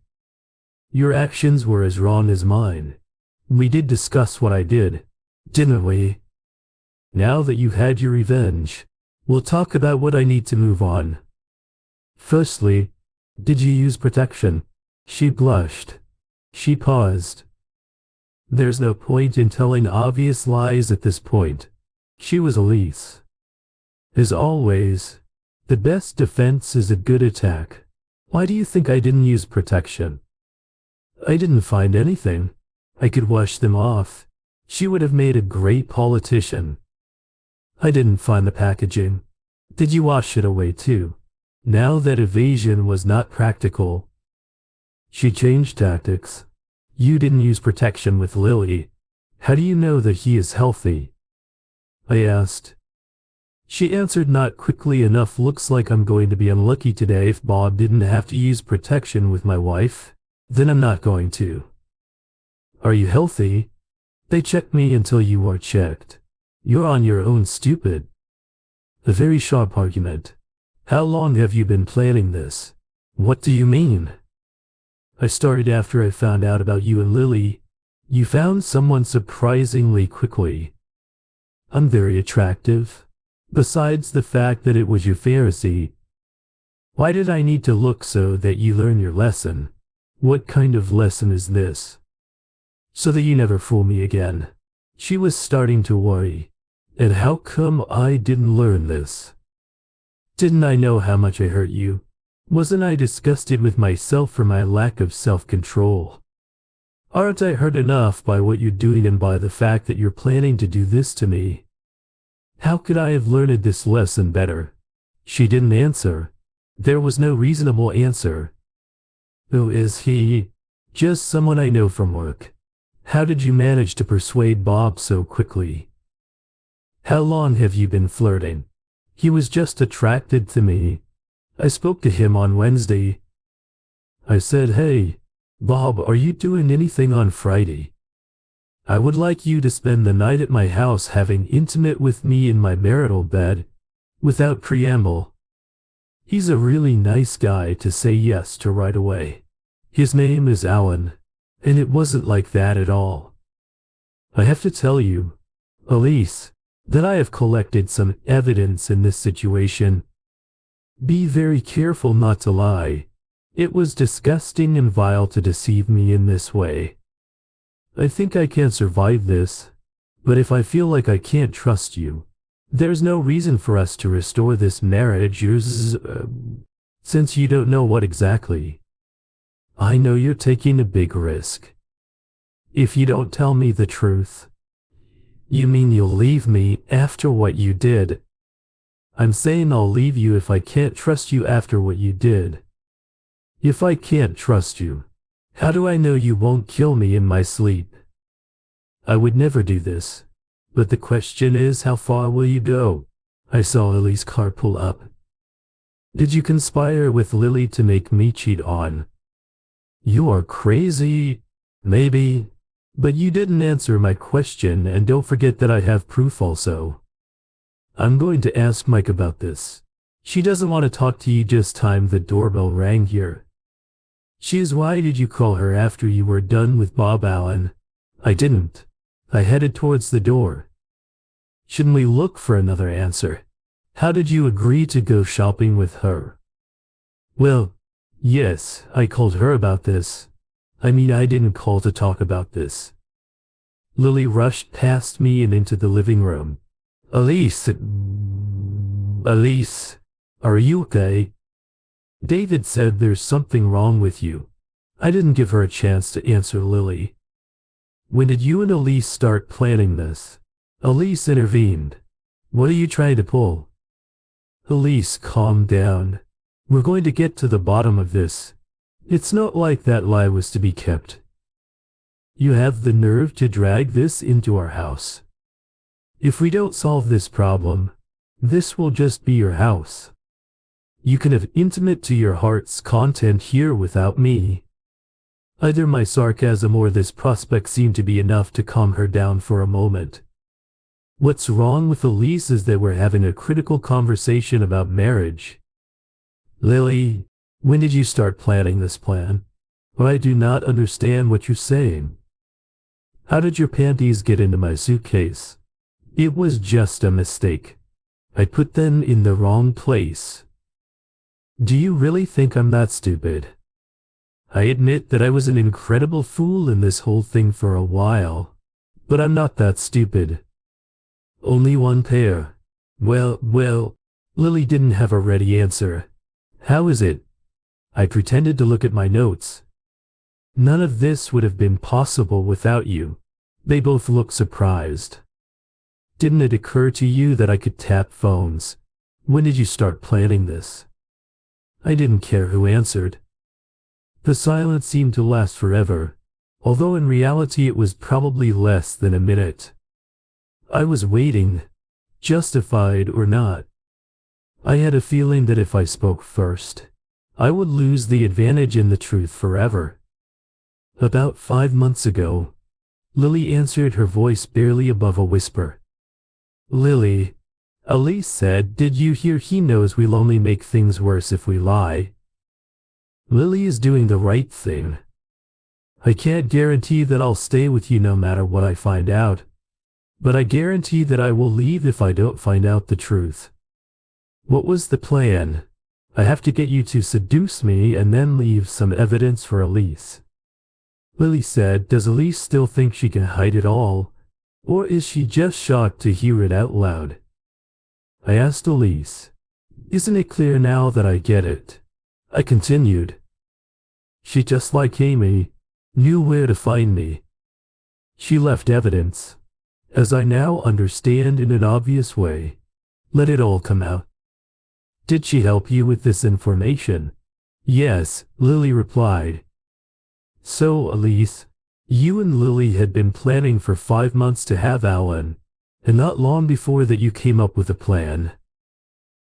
Your actions were as wrong as mine. We did discuss what I did, didn't we? Now that you've had your revenge, we'll talk about what I need to move on. Firstly, did you use protection? She blushed. She paused. There's no point in telling obvious lies at this point. She was Elise. As always, the best defense is a good attack. Why do you think I didn't use protection? I didn't find anything. I could wash them off. She would have made a great politician. I didn't find the packaging. Did you wash it away too? Now that evasion was not practical. She changed tactics. You didn't use protection with Lily. How do you know that he is healthy? I asked. She answered not quickly enough. Looks like I'm going to be unlucky today. If Bob didn't have to use protection with my wife, then I'm not going to. Are you healthy? They check me until you are checked. You're on your own, stupid. A very sharp argument. How long have you been planning this? What do you mean? I started after I found out about you and Lily. You found someone surprisingly quickly. I'm very attractive. Besides the fact that it was your fantasy. Why did I need to look so that you learn your lesson? What kind of lesson is this? So that you never fool me again. She was starting to worry. And how come I didn't learn this? Didn't I know how much I hurt you? Wasn't I disgusted with myself for my lack of self-control? Aren't I hurt enough by what you're doing and by the fact that you're planning to do this to me? How could I have learned this lesson better? She didn't answer. There was no reasonable answer. Who is he? Just someone I know from work. How did you manage to persuade Bob so quickly? How long have you been flirting? He was just attracted to me. I spoke to him on Wednesday. I said, hey, Bob, are you doing anything on Friday? I would like you to spend the night at my house having intimate with me in my marital bed, without preamble. He's a really nice guy to say yes to right away. His name is Alan, and it wasn't like that at all. I have to tell you, Elise, that I have collected some evidence in this situation. Be very careful not to lie. It was disgusting and vile to deceive me in this way. I think I can survive this, but if I feel like I can't trust you, there's no reason for us to restore this marriage, since you don't know what exactly. I know you're taking a big risk. If you don't tell me the truth, you mean you'll leave me after what you did? I'm saying I'll leave you if I can't trust you after what you did. If I can't trust you, how do I know you won't kill me in my sleep? I would never do this, but the question is, how far will you go? I saw Lily's car pull up. Did you conspire with Lily to make me cheat on? You are crazy, maybe, but you didn't answer my question, and don't forget that I have proof also. I'm going to ask Mike about this. She doesn't want to talk to you. Just time the doorbell rang here. She is. Why did you call her after you were done with Bob Allen? I didn't. I headed towards the door. Shouldn't we look for another answer? How did you agree to go shopping with her? Well, yes, I called her about this. I mean, I didn't call to talk about this. Lily rushed past me and into the living room. Elise, are you okay? David said there's something wrong with you. I didn't give her a chance to answer Lily. When did you and Elise start planning this? Elise intervened. What are you trying to pull? Elise, calm down. We're going to get to the bottom of this. It's not like that lie was to be kept. You have the nerve to drag this into our house. If we don't solve this problem, this will just be your house. You can have intimate to your heart's content here without me. Either my sarcasm or this prospect seemed to be enough to calm her down for a moment. What's wrong with Elise is that we're having a critical conversation about marriage. Lily, when did you start planning this plan? I do not understand what you're saying. How did your panties get into my suitcase? It was just a mistake. I put them in the wrong place. Do you really think I'm that stupid? I admit that I was an incredible fool in this whole thing for a while, but I'm not that stupid. Only one pair. Well, Lily didn't have a ready answer. How is it? I pretended to look at my notes. None of this would have been possible without you. They both looked surprised. Didn't it occur to you that I could tap phones? When did you start planning this? I didn't care who answered. The silence seemed to last forever, although in reality it was probably less than a minute. I was waiting, justified or not. I had a feeling that if I spoke first, I would lose the advantage in the truth forever. About 5 months ago, Lily answered, her voice barely above a whisper. Lily, Elise said, did you hear? He knows we'll only make things worse if we lie. Lily is doing the right thing. I can't guarantee that I'll stay with you no matter what I find out, but I guarantee that I will leave if I don't find out the truth. What was the plan? I have to get you to seduce me and then leave some evidence for Elise. Lily said, does Elise still think she can hide it all, or is she just shocked to hear it out loud? I asked Elise. Isn't it clear now that I get it? I continued. She, just like Amy, knew where to find me. She left evidence, as I now understand, in an obvious way. Let it all come out. Did she help you with this information? Yes, Lily replied. So, Elise, you and Lily had been planning for 5 months to have Alan, and not long before that you came up with a plan.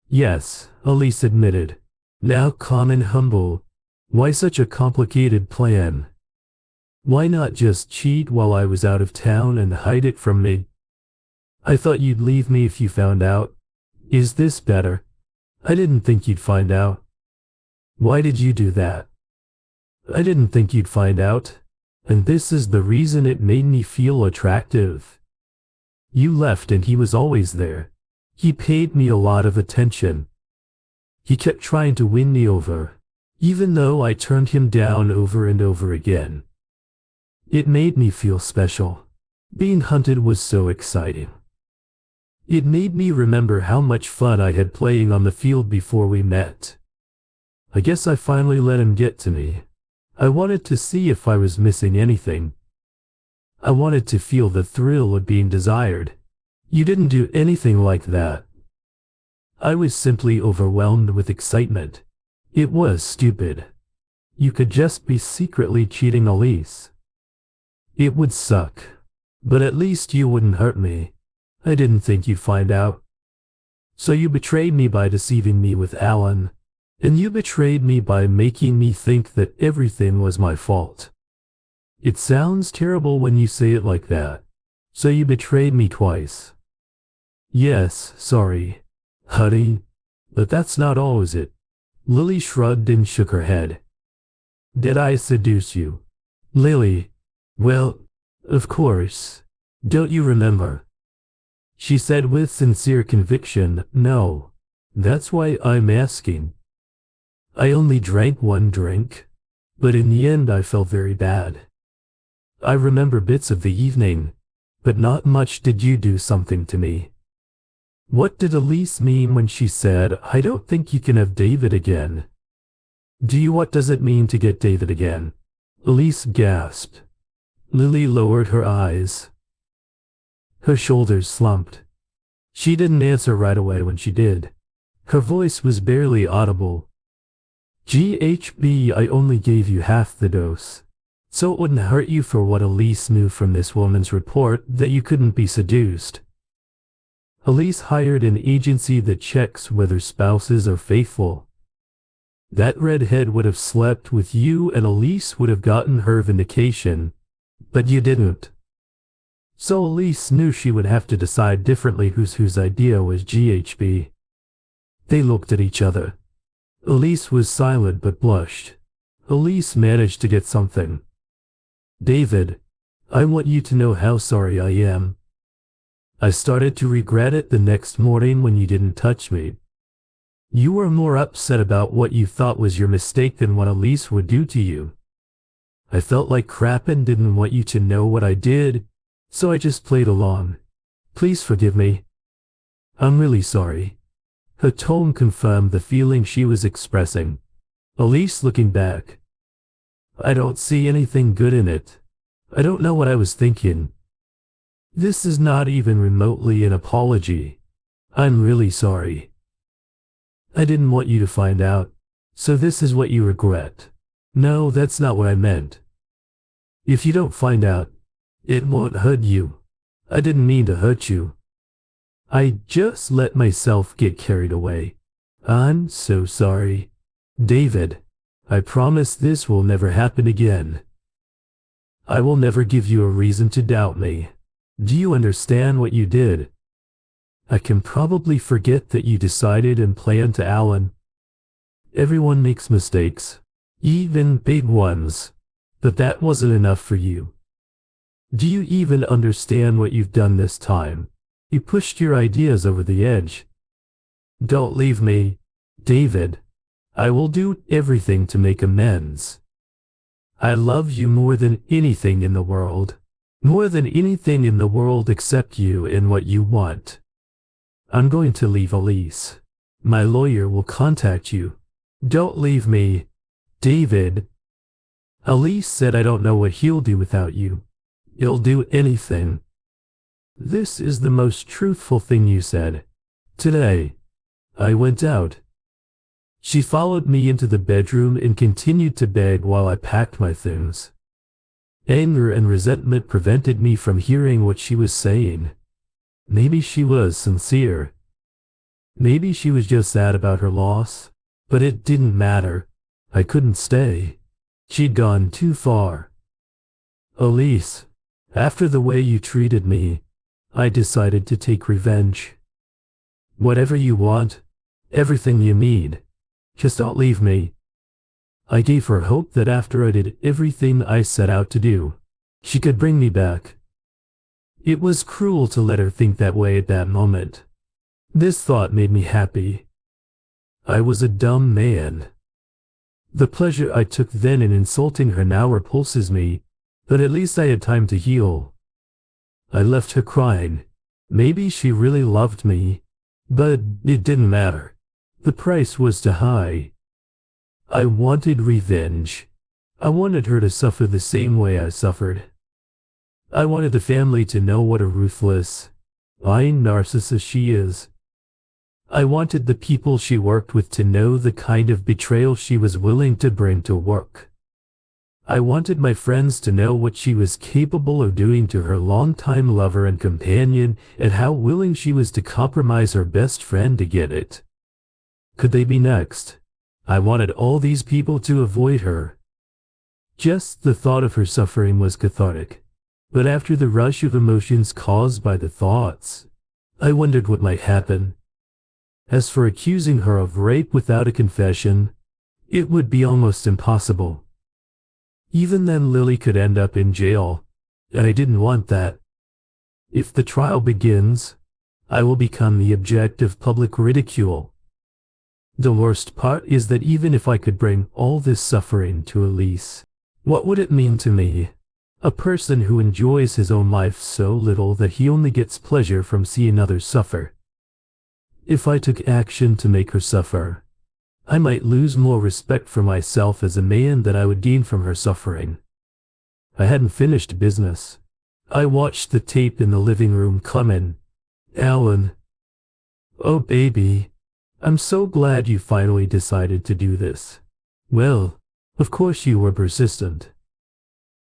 Yes, Elise admitted. Now calm and humble. Why such a complicated plan? Why not just cheat while I was out of town and hide it from me? I thought you'd leave me if you found out. Is this better? I didn't think you'd find out. Why did you do that? I didn't think you'd find out. And this is the reason it made me feel attractive. You left and he was always there. He paid me a lot of attention. He kept trying to win me over, even though I turned him down over and over again. It made me feel special. Being hunted was so exciting. It made me remember how much fun I had playing on the field before we met. I guess I finally let him get to me. I wanted to see if I was missing anything. I wanted to feel the thrill of being desired. You didn't do anything like that. I was simply overwhelmed with excitement. It was stupid. You could just be secretly cheating Elise. It would suck. But at least you wouldn't hurt me. I didn't think you'd find out. So you betrayed me by deceiving me with Alan. And you betrayed me by making me think that everything was my fault. It sounds terrible when you say it like that. So you betrayed me twice. Yes, sorry, honey. But that's not all, is it? Lily shrugged and shook her head. Did I seduce you? Lily. Well, of course. Don't you remember? She said with sincere conviction, no. That's why I'm asking. I only drank one drink, but in the end I felt very bad. I remember bits of the evening, but not much. Did you do something to me? What did Elise mean when she said, I don't think you can have David again? What does it mean to get David again? Elise gasped. Lily lowered her eyes. Her shoulders slumped. She didn't answer right away when she did. Her voice was barely audible. GHB, I only gave you half the dose. So it wouldn't hurt you for what Elise knew from this woman's report that you couldn't be seduced. Elise hired an agency that checks whether spouses are faithful. That redhead would have slept with you and Elise would have gotten her vindication, but you didn't. So Elise knew she would have to decide differently whose idea was GHB. They looked at each other. Elise was silent but blushed. Elise managed to get something. David, I want you to know how sorry I am. I started to regret it the next morning when you didn't touch me. You were more upset about what you thought was your mistake than what Elise would do to you. I felt like crap and didn't want you to know what I did, so I just played along. Please forgive me. I'm really sorry. Her tone confirmed the feeling she was expressing. Elise looking back. I don't see anything good in it. I don't know what I was thinking. This is not even remotely an apology. I'm really sorry. I didn't want you to find out, so this is what you regret. No, that's not what I meant. If you don't find out, it won't hurt you. I didn't mean to hurt you. I just let myself get carried away. I'm so sorry. David, I promise this will never happen again. I will never give you a reason to doubt me. Do you understand what you did? I can probably forget that you decided and planned to Alan. Everyone makes mistakes, even big ones, but that wasn't enough for you. Do you even understand what you've done this time? You pushed your ideas over the edge. Don't leave me, David. I will do everything to make amends. I love you more than anything in the world. More than anything in the world except you and what you want. I'm going to leave Elise. My lawyer will contact you. Don't leave me, David. Elise said I don't know what he'll do without you. He'll do anything. This is the most truthful thing you said. Today, I went out. She followed me into the bedroom and continued to beg while I packed my things. Anger and resentment prevented me from hearing what she was saying. Maybe she was sincere. Maybe she was just sad about her loss, but it didn't matter. I couldn't stay. She'd gone too far. Elise, after the way you treated me, I decided to take revenge. Whatever you want, everything you need, just don't leave me. I gave her hope that after I did everything I set out to do, she could bring me back. It was cruel to let her think that way at that moment. This thought made me happy. I was a dumb man. The pleasure I took then in insulting her now repulses me, but at least I had time to heal. I left her crying. Maybe she really loved me, but it didn't matter. The price was too high. I wanted revenge. I wanted her to suffer the same way I suffered. I wanted the family to know what a ruthless, lying narcissist she is. I wanted the people she worked with to know the kind of betrayal she was willing to bring to work. I wanted my friends to know what she was capable of doing to her longtime lover and companion, and how willing she was to compromise her best friend to get it. Could they be next? I wanted all these people to avoid her. Just the thought of her suffering was cathartic. But after the rush of emotions caused by the thoughts, I wondered what might happen. As for accusing her of rape without a confession, it would be almost impossible. Even then Lily could end up in jail, and I didn't want that. If the trial begins, I will become the object of public ridicule. The worst part is that even if I could bring all this suffering to Elise, what would it mean to me? A person who enjoys his own life so little that he only gets pleasure from seeing others suffer. If I took action to make her suffer, I might lose more respect for myself as a man than I would gain from her suffering. I hadn't finished business. I watched the tape in the living room come in. Alan. Oh baby, I'm so glad you finally decided to do this. Well, of course you were persistent.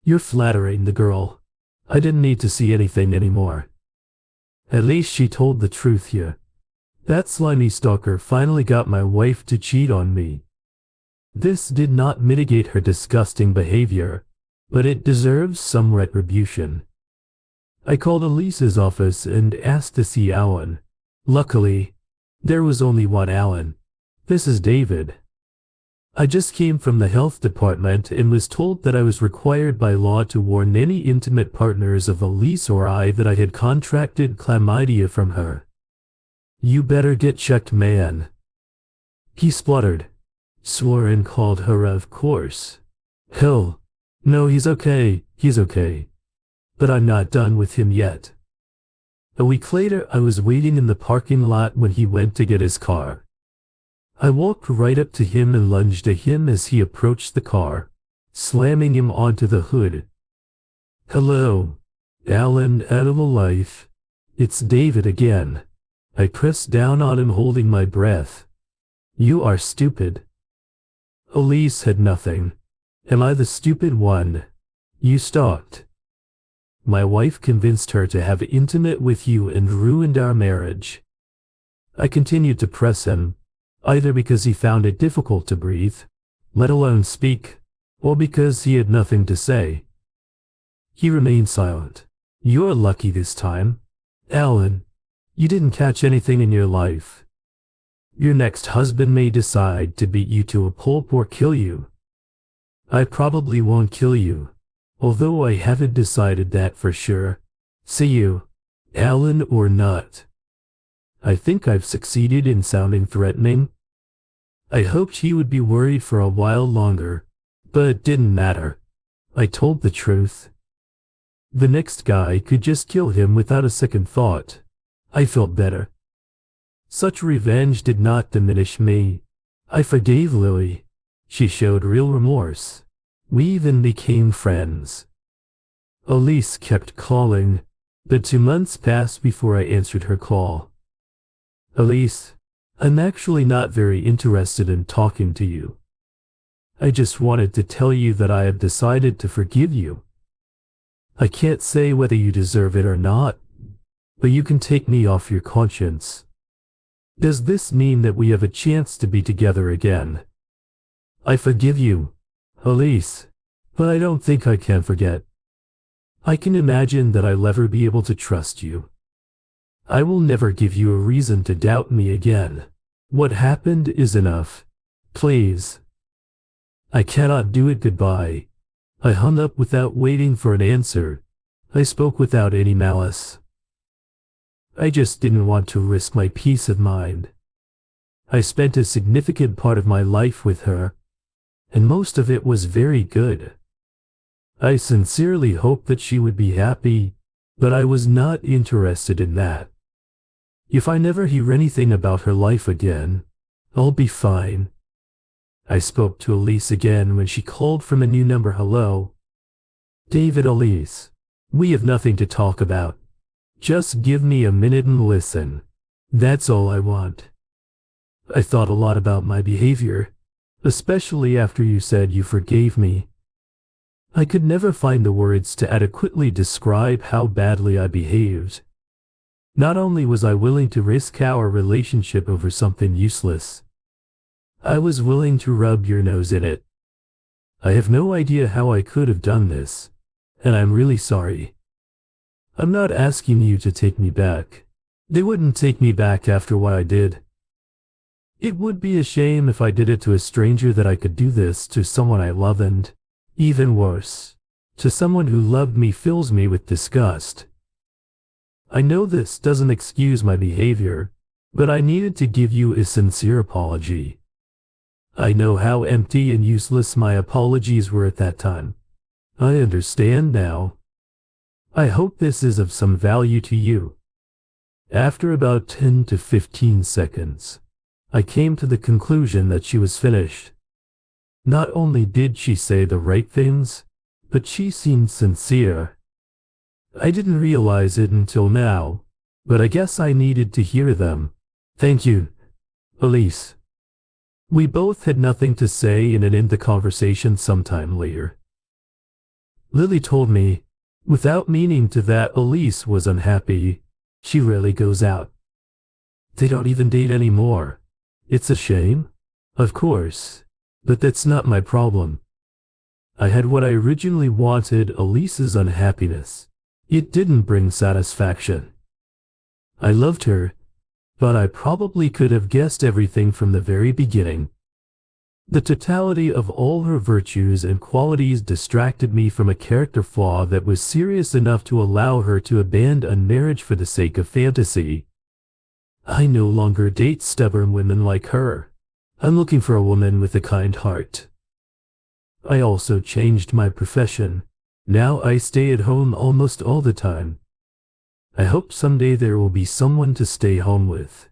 You're flattering the girl. I didn't need to see anything anymore. At least she told the truth here. That slimy stalker finally got my wife to cheat on me. This did not mitigate her disgusting behavior, but it deserves some retribution. I called Elise's office and asked to see Alan. Luckily, there was only one Alan. This is David. I just came from the health department and was told that I was required by law to warn any intimate partners of Elise or I that I had contracted chlamydia from her. You better get checked, man. He spluttered, swore and called her of course. Hell, no, he's okay, But I'm not done with him yet. A week later, I was waiting in the parking lot when he went to get his car. I walked right up to him and lunged at him as he approached the car, slamming him onto the hood. Hello, Alan Animal Life. It's David again. I pressed down on him, holding my breath. You are stupid. Elise had nothing. Am I the stupid one? You stalked. My wife convinced her to have intimate with you and ruined our marriage. I continued to press him, either because he found it difficult to breathe, let alone speak, or because he had nothing to say. He remained silent. You're lucky this time, Alan. You didn't catch anything in your life. Your next husband may decide to beat you to a pulp or kill you. I probably won't kill you, although I haven't decided that for sure. See you, Alan or not. I think I've succeeded in sounding threatening. I hoped he would be worried for a while longer, but it didn't matter. I told the truth. The next guy could just kill him without a second thought. I felt better. Such revenge did not diminish me. I forgave Lily. She showed real remorse. We even became friends. Elise kept calling, but 2 months passed before I answered her call. Elise, I'm actually not very interested in talking to you. I just wanted to tell you that I have decided to forgive you. I can't say whether you deserve it or not, but you can take me off your conscience. Does this mean that we have a chance to be together again? I forgive you, Elise, but I don't think I can forget. I can imagine that I'll never be able to trust you. I will never give you a reason to doubt me again. What happened is enough. Please. I cannot do it. Goodbye. I hung up without waiting for an answer. I spoke without any malice. I just didn't want to risk my peace of mind. I spent a significant part of my life with her, and most of it was very good. I sincerely hoped that she would be happy, but I was not interested in that. If I never hear anything about her life again, I'll be fine. I spoke to Elise again when she called from a new number. Hello. David. Elise. We have nothing to talk about. Just give me a minute and listen. That's all I want. I thought a lot about my behavior, especially after you said you forgave me. I could never find the words to adequately describe how badly I behaved. Not only was I willing to risk our relationship over something useless, I was willing to rub your nose in it. I have no idea how I could have done this, and I'm really sorry. I'm not asking you to take me back. They wouldn't take me back after what I did. It would be a shame if I did it to a stranger that I could do this to someone I love, and, even worse, to someone who loved me fills me with disgust. I know this doesn't excuse my behavior, but I needed to give you a sincere apology. I know how empty and useless my apologies were at that time. I understand now. I hope this is of some value to you. After about 10 to 15 seconds, I came to the conclusion that she was finished. Not only did she say the right things, but she seemed sincere. I didn't realize it until now, but I guess I needed to hear them. Thank you, Elise. We both had nothing to say and ended the conversation sometime later. Lily told me, without meaning to, that Elise was unhappy. She rarely goes out. They don't even date anymore. It's a shame, of course, but that's not my problem. I had what I originally wanted: Elise's unhappiness. It didn't bring satisfaction. I loved her, but I probably could have guessed everything from the very beginning. The totality of all her virtues and qualities distracted me from a character flaw that was serious enough to allow her to abandon marriage for the sake of fantasy. I no longer date stubborn women like her. I'm looking for a woman with a kind heart. I also changed my profession. Now I stay at home almost all the time. I hope someday there will be someone to stay home with.